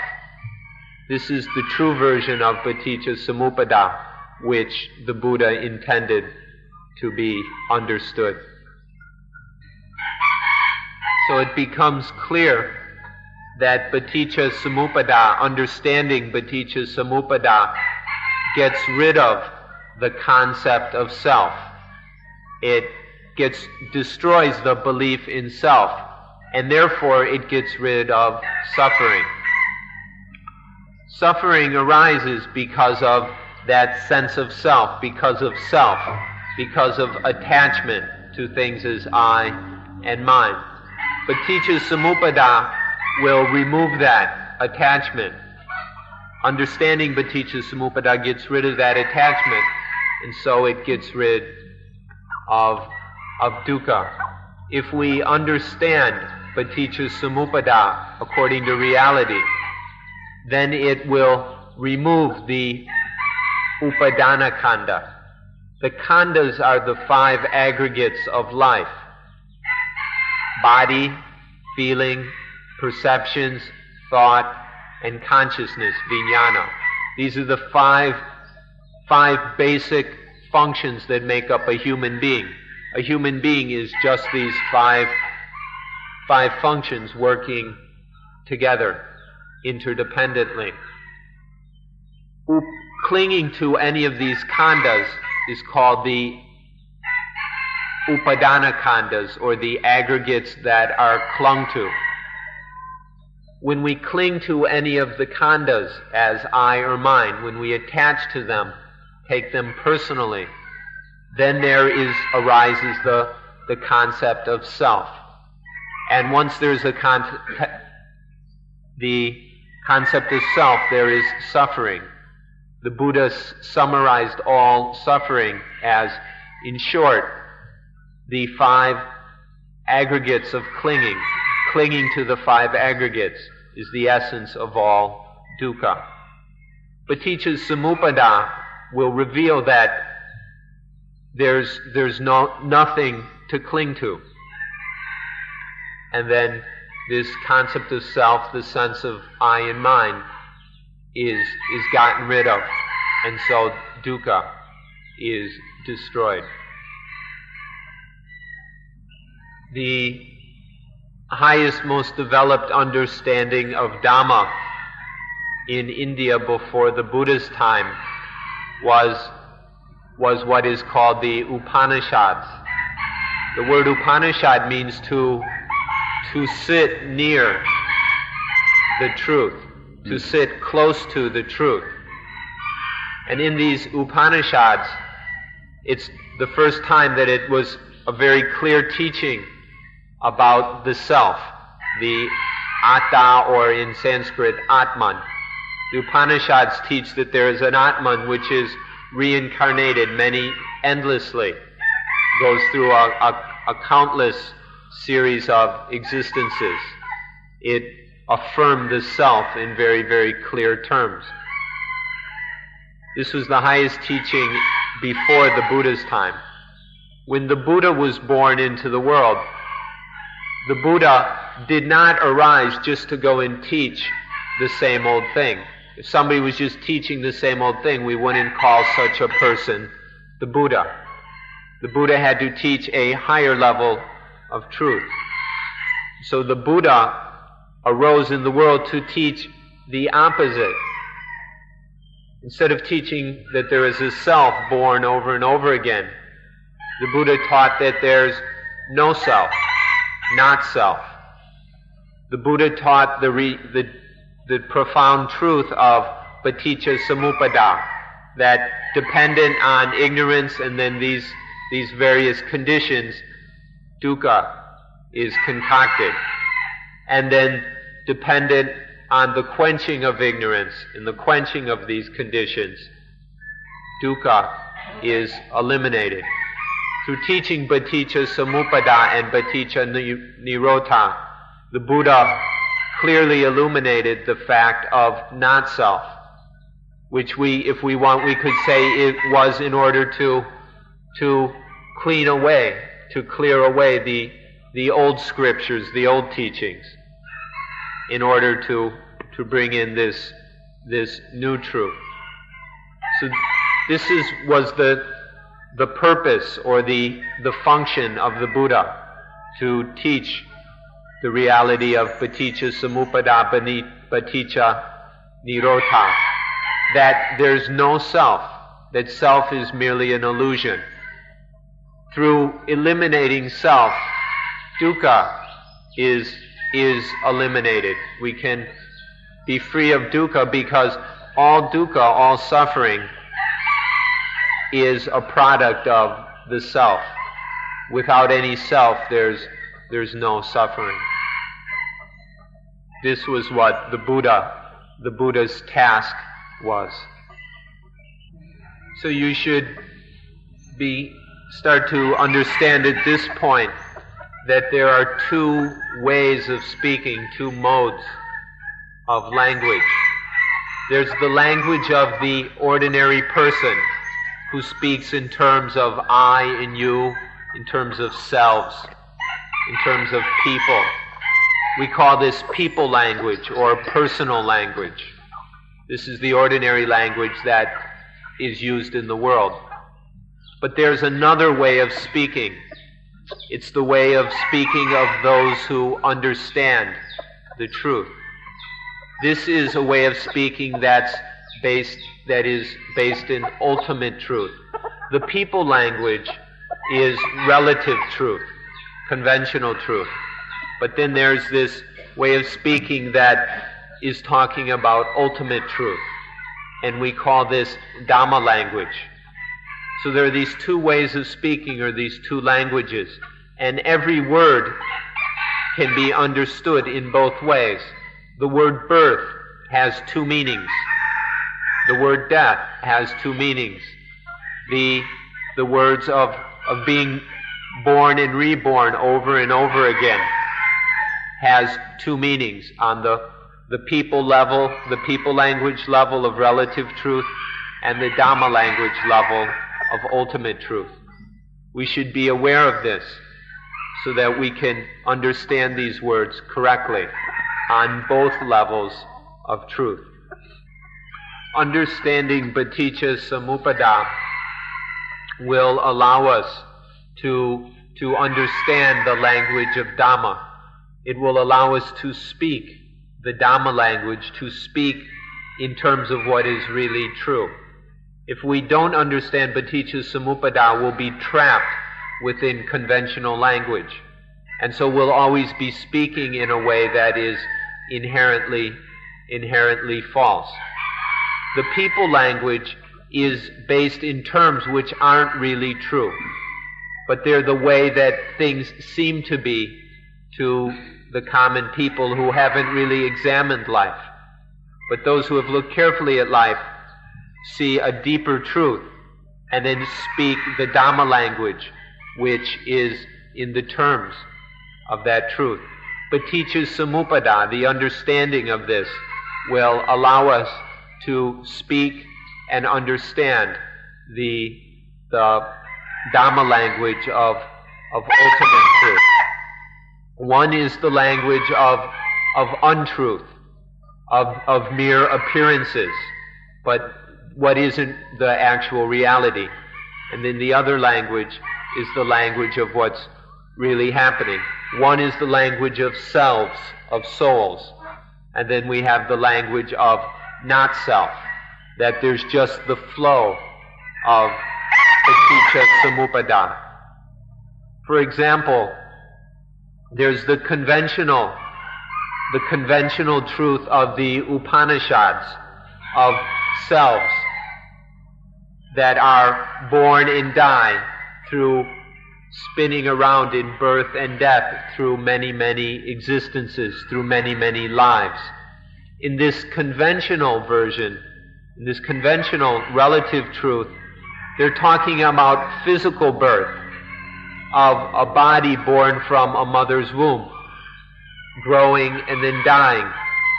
This is the true version of Paticca Samuppada, which the Buddha intended to be understood. So it becomes clear that Paticca Samuppada, understanding Paticca Samuppada, gets rid of the concept of self. It destroys the belief in self, and therefore it gets rid of suffering. Suffering arises because of that sense of self, because of attachment to things as I and mine. Paticca Samuppada will remove that attachment. Understanding Paticca Samuppada gets rid of that attachment, and so it gets rid of dukkha. If we understand Paticca Samuppada according to reality, then it will remove the upadana khandha. The khandhas are the 5 aggregates of life: body, feeling, perceptions, thought, and consciousness, vijnana. These are the five basic functions that make up a human being. A human being is just these five functions working together, interdependently. Clinging to any of these khandhas is called the upadana khandhas, or the aggregates that are clung to. When we cling to any of the khandhas as I or mine, when we attach to them, take them personally, then arises the concept of self. And once there's the concept of self, there is suffering. The Buddha summarized all suffering as, in short, the 5 aggregates of clinging. Clinging to the 5 aggregates is the essence of all dukkha. Paticca Samuppada will reveal that there's nothing to cling to. And then this concept of self, the sense of I and mine, is gotten rid of. And so dukkha is destroyed. The highest, most developed understanding of Dhamma in India before the Buddha's time was what is called the Upanishads. The word Upanishad means to sit near the truth, to sit close to the truth. And in these Upanishads, it's the first time that it was a very clear teaching about the self, the atta, or in Sanskrit, Atman. The Upanishads teach that there is an Atman which is reincarnated endlessly, goes through a countless series of existences. It affirmed the self in very, very clear terms. This was the highest teaching before the Buddha's time. When the Buddha was born into the world, the Buddha did not arise just to go and teach the same old thing. If somebody was just teaching the same old thing, we wouldn't call such a person the Buddha. The Buddha had to teach a higher level of truth. So the Buddha arose in the world to teach the opposite. Instead of teaching that there is a self born over and over again, the Buddha taught that there's no self, not self. The Buddha taught the profound truth of Paticca Samuppada, that dependent on ignorance and then these various conditions, dukkha is concocted. And then dependent on the quenching of ignorance and the quenching of these conditions, dukkha is eliminated. Through teaching Paticca Samuppada and Paticca Nirodha, the Buddha clearly illuminated the fact of not self, which if we want, we could say it was in order to clear away the old scriptures, the old teachings, in order to bring in this new truth. So this was the purpose or the function of the Buddha, to teach the reality of Paticca Samuppada, Paticca Nirodha, that there's no self, that self is merely an illusion. Through eliminating self, dukkha is eliminated. We can be free of dukkha because all dukkha, all suffering, is a product of the self. Without any self, there's no suffering. This was what the Buddha's task was. So you should start to understand at this point that there are two ways of speaking, two modes of language. There's the language of the ordinary person who speaks in terms of I and you, in terms of selves, in terms of people. We call this people language or personal language. This is the ordinary language that is used in the world. But there's another way of speaking. It's the way of speaking of those who understand the truth. This is a way of speaking that is based in ultimate truth. The people language is relative truth, conventional truth. But then there's this way of speaking that is talking about ultimate truth. And we call this Dhamma language. So there are these two ways of speaking, or these two languages. And every word can be understood in both ways. The word birth has two meanings. The word death has two meanings. The words of being born and reborn over and over again has two meanings. On the people level, the people language level of relative truth, and the Dhamma language level of ultimate truth. We should be aware of this so that we can understand these words correctly on both levels of truth. Understanding Paticca Samuppada will allow us to understand the language of Dhamma. It will allow us to speak the Dhamma language, to speak in terms of what is really true. If we don't understand Paticca Samuppada, we'll be trapped within conventional language. And so we'll always be speaking in a way that is inherently false. The people language is based in terms which aren't really true, but they're the way that things seem to be to the common people who haven't really examined life. But those who have looked carefully at life see a deeper truth and then speak the Dhamma language, which is in the terms of that truth. Paticca Samuppada, the understanding of this, will allow us to speak and understand the Dhamma language of ultimate truth. One is the language of untruth, of mere appearances, but what isn't the actual reality. And then the other language is the language of what's really happening. One is the language of selves, of souls. And then we have the language of not self, that there's just the flow of Paticca Samuppada. For example, there's the conventional truth of the Upanishads, of selves that are born and die through spinning around in birth and death through many, many existences, through many, many lives. In this conventional version, in this conventional relative truth, they're talking about physical birth of a body born from a mother's womb, growing and then dying,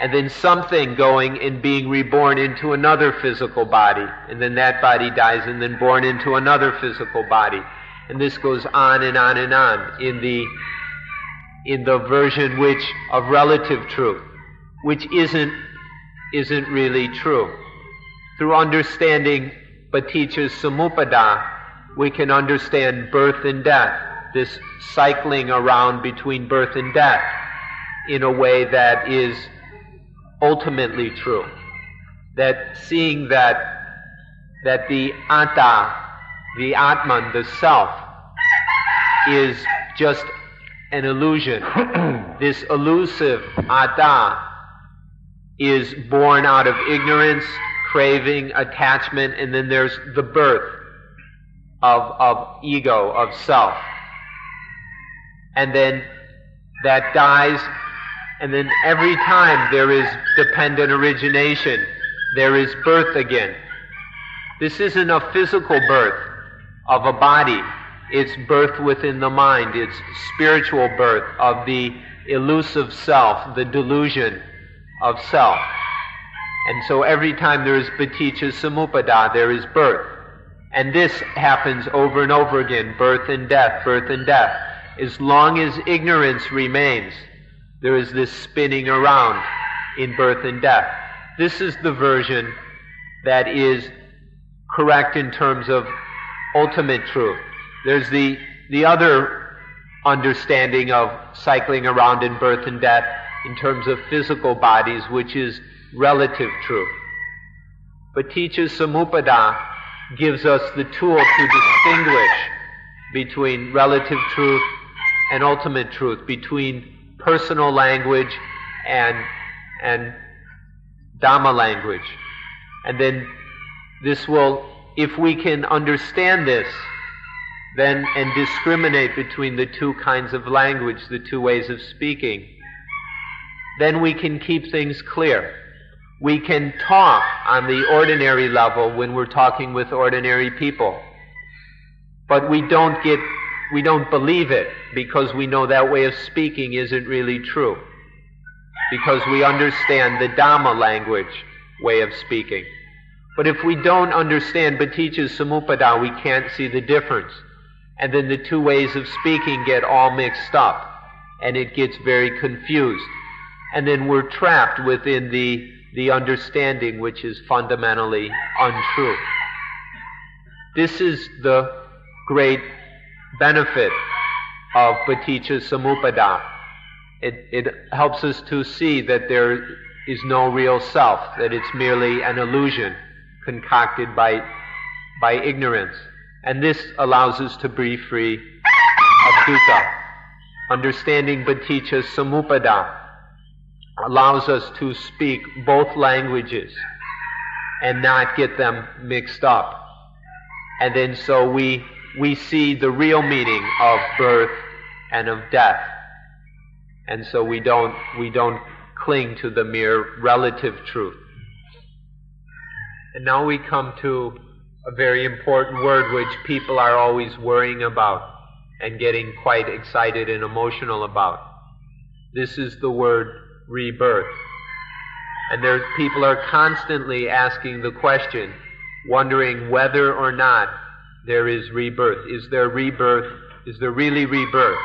and then something going and being reborn into another physical body, and then that body dies and then born into another physical body. And this goes on and on and on in the version of relative truth, which isn't really true. Through understanding Paticca Samuppada, we can understand birth and death, this cycling around between birth and death. in a way that is ultimately true. That seeing that the atta, the atman, the self, is just an illusion. This elusive atta is born out of ignorance, craving, attachment, and then there's the birth of ego, of self. And then that dies, and then every time there is dependent origination, there is birth again. This isn't a physical birth of a body. It's birth within the mind. It's spiritual birth of the elusive self, the delusion of self. And so every time there is paticca samuppada, there is birth. And this happens over and over again, birth and death, birth and death. As long as ignorance remains, there is this spinning around in birth and death. This is the version that is correct in terms of ultimate truth. There's the other understanding of cycling around in birth and death in terms of physical bodies, which is relative truth. Paticca Samuppada gives us the tool to distinguish between relative truth and ultimate truth, between personal language and Dhamma language. And then this will, if we can understand this, then and discriminate between the two kinds of language, the two ways of speaking, then we can keep things clear. We can talk on the ordinary level when we're talking with ordinary people, but we don't believe it because we know that way of speaking isn't really true, because we understand the Dhamma language way of speaking. But if we don't understand Paticca Samuppada, we can't see the difference. And then the two ways of speaking get all mixed up, and it gets very confused. And then we're trapped within the understanding which is fundamentally untrue. This is the great benefit of Paticca Samuppada. It helps us to see that there is no real self, that it's merely an illusion concocted by ignorance. And this allows us to be free of dukkha. Understanding Paticca Samuppada allows us to speak both languages and not get them mixed up. And then so we see the real meaning of birth and of death. And so we don't cling to the mere relative truth. And now we come to a very important word which people are always worrying about and getting quite excited and emotional about. This is the word rebirth. And people are constantly asking the question, wondering whether or not there is rebirth. Is there rebirth? Is there really rebirth?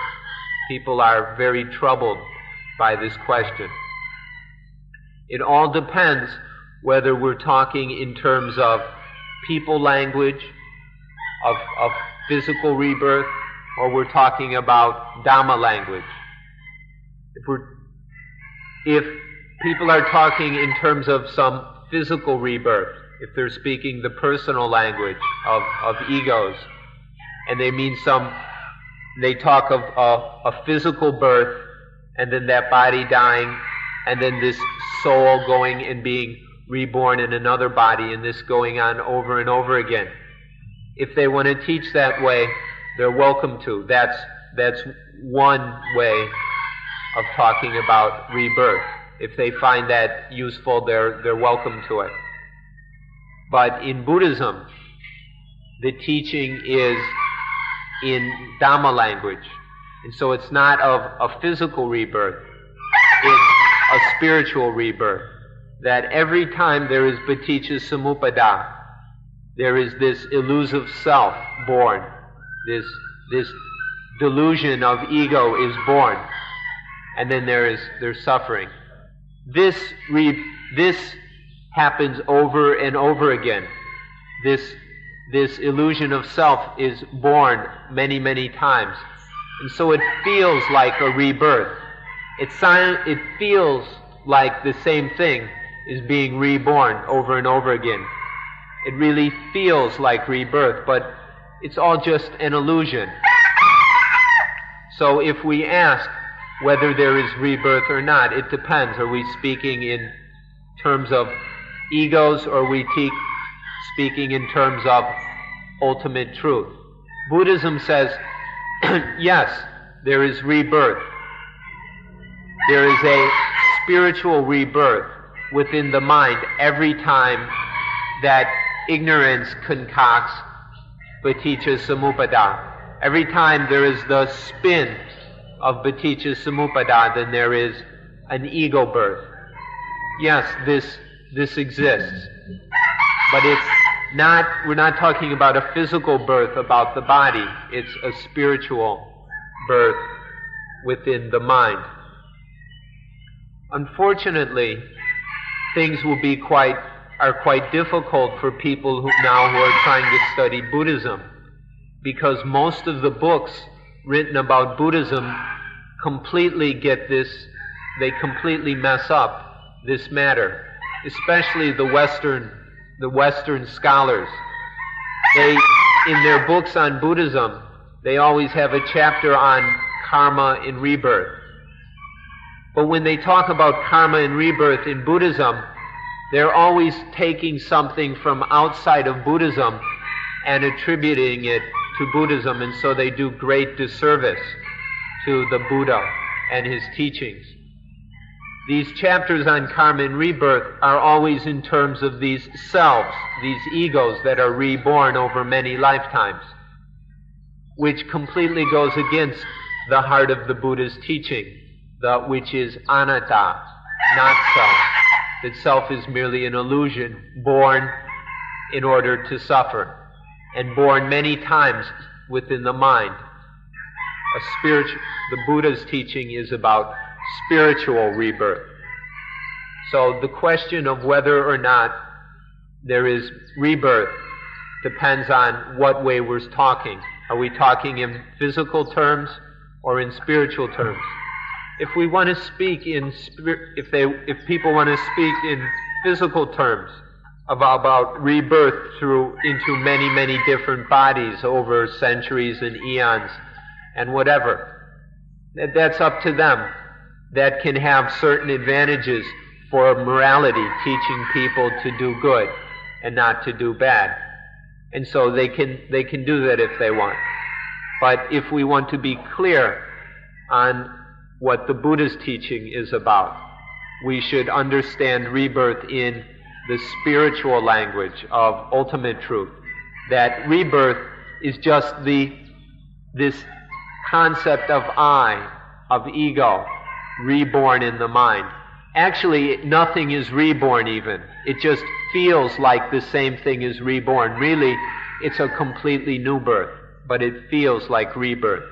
People are very troubled by this question. It all depends whether we're talking in terms of people language, of physical rebirth, or we're talking about Dhamma language. If people are talking in terms of some physical rebirth, if they're speaking the personal language of egos, and they talk of a physical birth, and then that body dying, and then this soul going and being reborn in another body, and this going on over and over again. If they want to teach that way, they're welcome to. That's one way of talking about rebirth. If they find that useful, they're welcome to it. But in Buddhism, the teaching is in Dhamma language. And so it's not of a physical rebirth, it's a spiritual rebirth. That every time there is Paticca Samuppada, there is this elusive self born. This delusion of ego is born. And then there's suffering. This happens over and over again. This illusion of self is born many, many times. And so it feels like a rebirth. It feels like the same thing is being reborn over and over again. It really feels like rebirth, but it's all just an illusion. So if we ask whether there is rebirth or not, it depends. Are we speaking in terms of egos, or are we speaking in terms of ultimate truth? Buddhism says, yes, there is rebirth. There is a spiritual rebirth within the mind every time that ignorance concocts Paticca Samuppada. Every time there is the spin of Paticca Samuppada, then there is an ego birth. Yes, this exists. But we're not talking about a physical birth about the body. It's a spiritual birth within the mind. Unfortunately, things are quite difficult for people who are trying to study Buddhism, because most of the books written about Buddhism completely mess up this matter, especially the Western scholars. In their books on Buddhism, they always have a chapter on karma and rebirth. But when they talk about karma and rebirth in Buddhism, they're always taking something from outside of Buddhism and attributing it to Buddhism, and so they do great disservice to the Buddha and his teachings. These chapters on karma and rebirth are always in terms of these selves, these egos that are reborn over many lifetimes, which completely goes against the heart of the Buddha's teaching, which is anatta, not self. That self is merely an illusion, born in order to suffer, and born many times within the mind. The Buddha's teaching is about spiritual rebirth. So the question of whether or not there is rebirth depends on what way we're talking. Are we talking in physical terms or in spiritual terms? If we want to speak if people want to speak in physical terms about rebirth into many, many different bodies over centuries and eons and whatever, that's up to them. That can have certain advantages for morality, teaching people to do good and not to do bad. And so they can do that if they want. But if we want to be clear on what the Buddha's teaching is about, we should understand rebirth in the spiritual language of ultimate truth. That rebirth is just this concept of I, of ego, reborn in the mind. Actually, nothing is reborn even. It just feels like the same thing is reborn. Really, it's a completely new birth, but it feels like rebirth.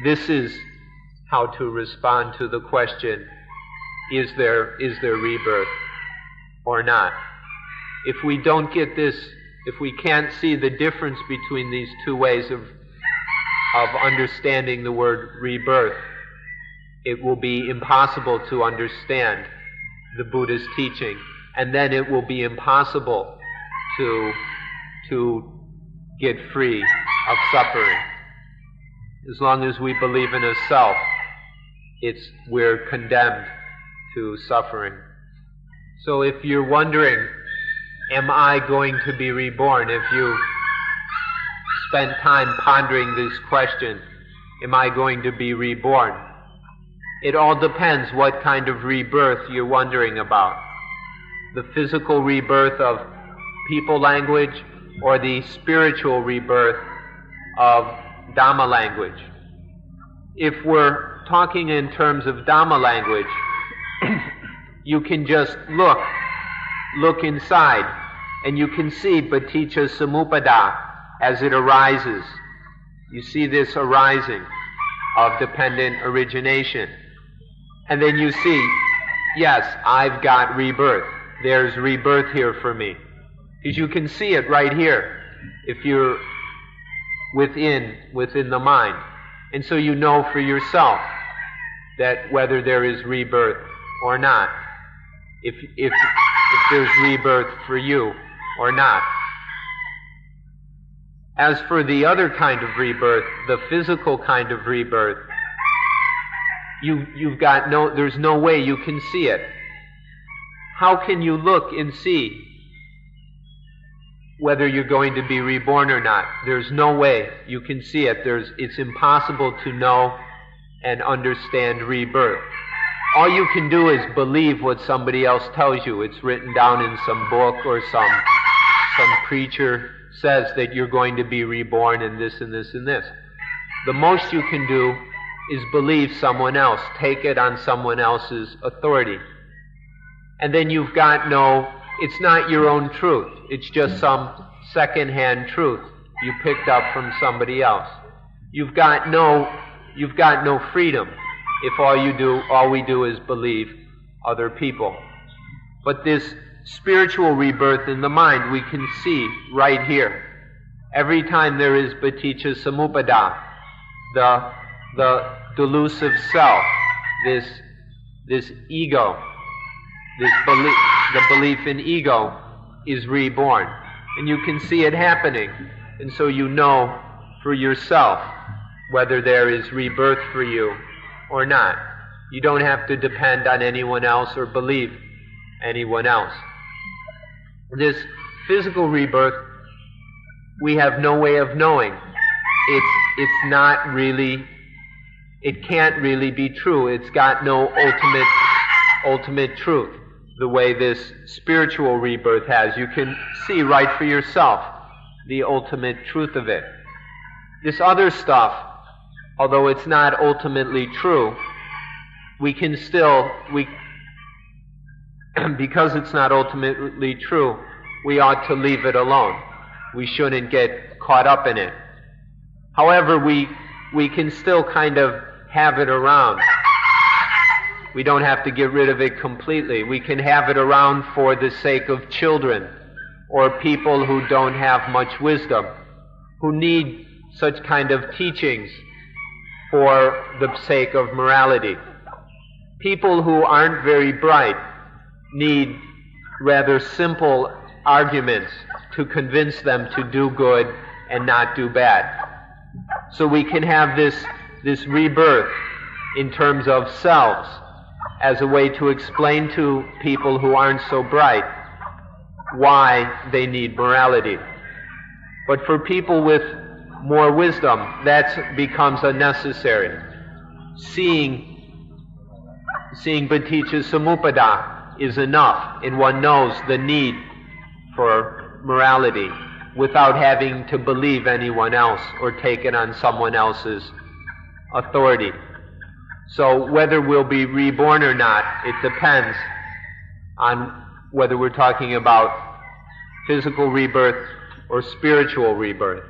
This is how to respond to the question, is there rebirth or not? If we don't get this, if we can't see the difference between these two ways of understanding the word rebirth, it will be impossible to understand the Buddha's teaching, and then it will be impossible to get free of suffering. As long as we believe in a self, we're condemned to suffering. So if you're wondering, am I going to be reborn? If you spend time pondering this question, am I going to be reborn? It all depends what kind of rebirth you're wondering about. The physical rebirth of people language or the spiritual rebirth of Dhamma language. If we're talking in terms of Dhamma language, you can just look inside, and you can see Paticca Samuppada as it arises. You see this arising of dependent origination. And then you see, yes, I've got rebirth. There's rebirth here for me. Because you can see it right here if you're within the mind. And so you know for yourself. that whether there is rebirth or not, if there's rebirth for you or not. As for the other kind of rebirth, the physical kind of rebirth, there's no way you can see it. How can you look and see whether you're going to be reborn or not? There's no way you can see it. It's impossible to know and understand rebirth. All you can do is believe what somebody else tells you. It's written down in some book, or some preacher says that you're going to be reborn in this and this and this. The most you can do is believe someone else, take it on someone else's authority. And then it's not your own truth. It's just some second-hand truth you picked up from somebody else. You've got no freedom if all we do is believe other people. But this spiritual rebirth in the mind we can see right here. Every time there is Paticca Samuppada, the delusive self, this ego, the belief in ego is reborn. And you can see it happening. And so you know for yourself whether there is rebirth for you or not. You don't have to depend on anyone else or believe anyone else. This physical rebirth, we have no way of knowing. It's not really, it can't really be true. It's got no ultimate truth, the way this spiritual rebirth has. You can see right for yourself the ultimate truth of it. This other stuff, although it's not ultimately true, because it's not ultimately true, we ought to leave it alone. We shouldn't get caught up in it. However, we can still kind of have it around. We don't have to get rid of it completely. We can have it around for the sake of children or people who don't have much wisdom, who need such kind of teachings for the sake of morality. People who aren't very bright need rather simple arguments to convince them to do good and not do bad. So we can have this rebirth in terms of selves as a way to explain to people who aren't so bright why they need morality. But for people with more wisdom, that becomes unnecessary. Seeing Paticca Samuppada is enough, and one knows the need for morality without having to believe anyone else or take it on someone else's authority. So whether we'll be reborn or not, it depends on whether we're talking about physical rebirth or spiritual rebirth.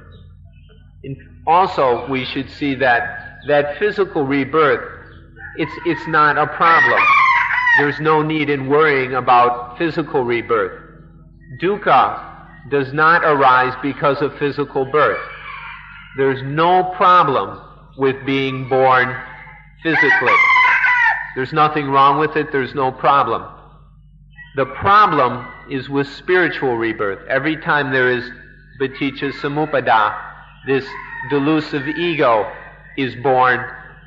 And also, we should see that physical rebirth, it's not a problem. There's no need in worrying about physical rebirth. Dukkha does not arise because of physical birth. There's no problem with being born physically. There's nothing wrong with it. There's no problem. The problem is with spiritual rebirth. Every time there is Paticca Samuppada, this delusive ego is born,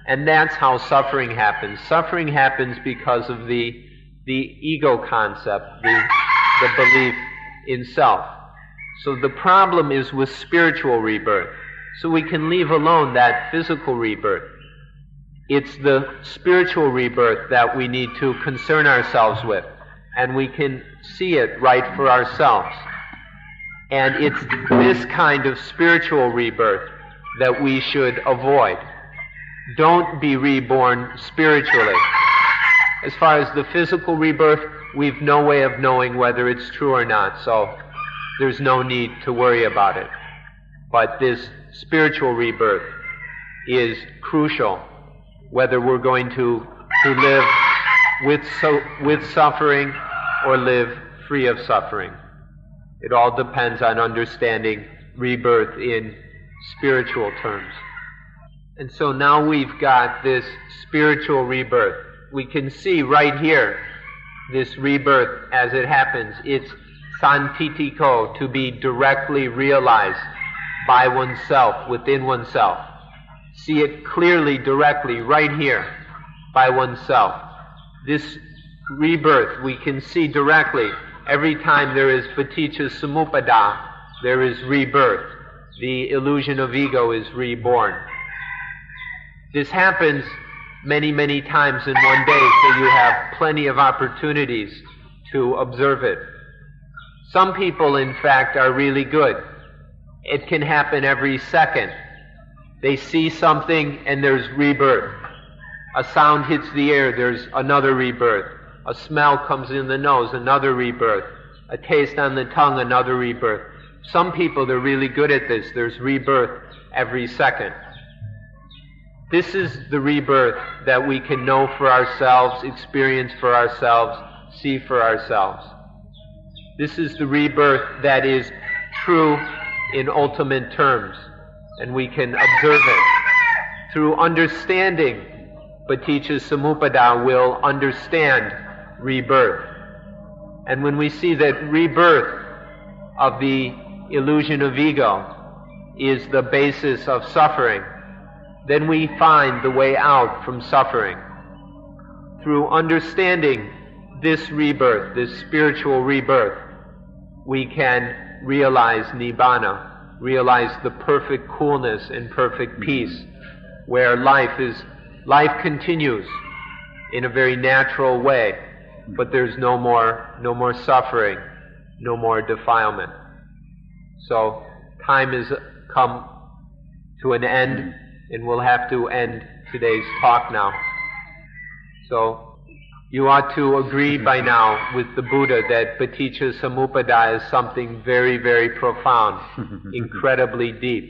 and that's how suffering happens. Suffering happens because of the ego concept, the belief in self. So the problem is with spiritual rebirth. So we can leave alone that physical rebirth. It's the spiritual rebirth that we need to concern ourselves with, and we can see it right for ourselves. And it's this kind of spiritual rebirth that we should avoid. Don't be reborn spiritually. As far as the physical rebirth, we've no way of knowing whether it's true or not, so there's no need to worry about it. But this spiritual rebirth is crucial, whether we're going to live with suffering or live free of suffering. It all depends on understanding rebirth in spiritual terms. And so now we've got this spiritual rebirth. We can see right here this rebirth as it happens. It's santitiko, to be directly realized by oneself, within oneself. See it clearly, directly, right here, by oneself. This rebirth we can see directly. Every time there is paticca samuppada, there is rebirth. The illusion of ego is reborn. This happens many, many times in one day, so you have plenty of opportunities to observe it. Some people, in fact, are really good. It can happen every second. They see something and there's rebirth. A sound hits the ear, there's another rebirth. A smell comes in the nose, another rebirth. A taste on the tongue, another rebirth. Some people, they're really good at this. There's rebirth every second. This is the rebirth that we can know for ourselves, experience for ourselves, see for ourselves. This is the rebirth that is true in ultimate terms, and we can observe it. Through understanding paticca samuppada, we'll understand rebirth. And when we see that rebirth of the illusion of ego is the basis of suffering, then we find the way out from suffering. Through understanding this rebirth, this spiritual rebirth, we can realize nibbana, realize the perfect coolness and perfect peace, where life continues in a very natural way, but there's no more suffering, no more defilement. So time has come to an end, and we'll have to end today's talk now. So you ought to agree by now with the Buddha that paticca samuppada is something very, very profound, incredibly deep,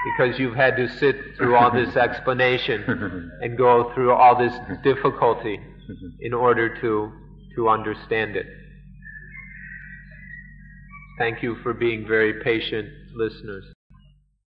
because you've had to sit through all this explanation and go through all this difficulty in order to understand it. Thank you for being very patient listeners.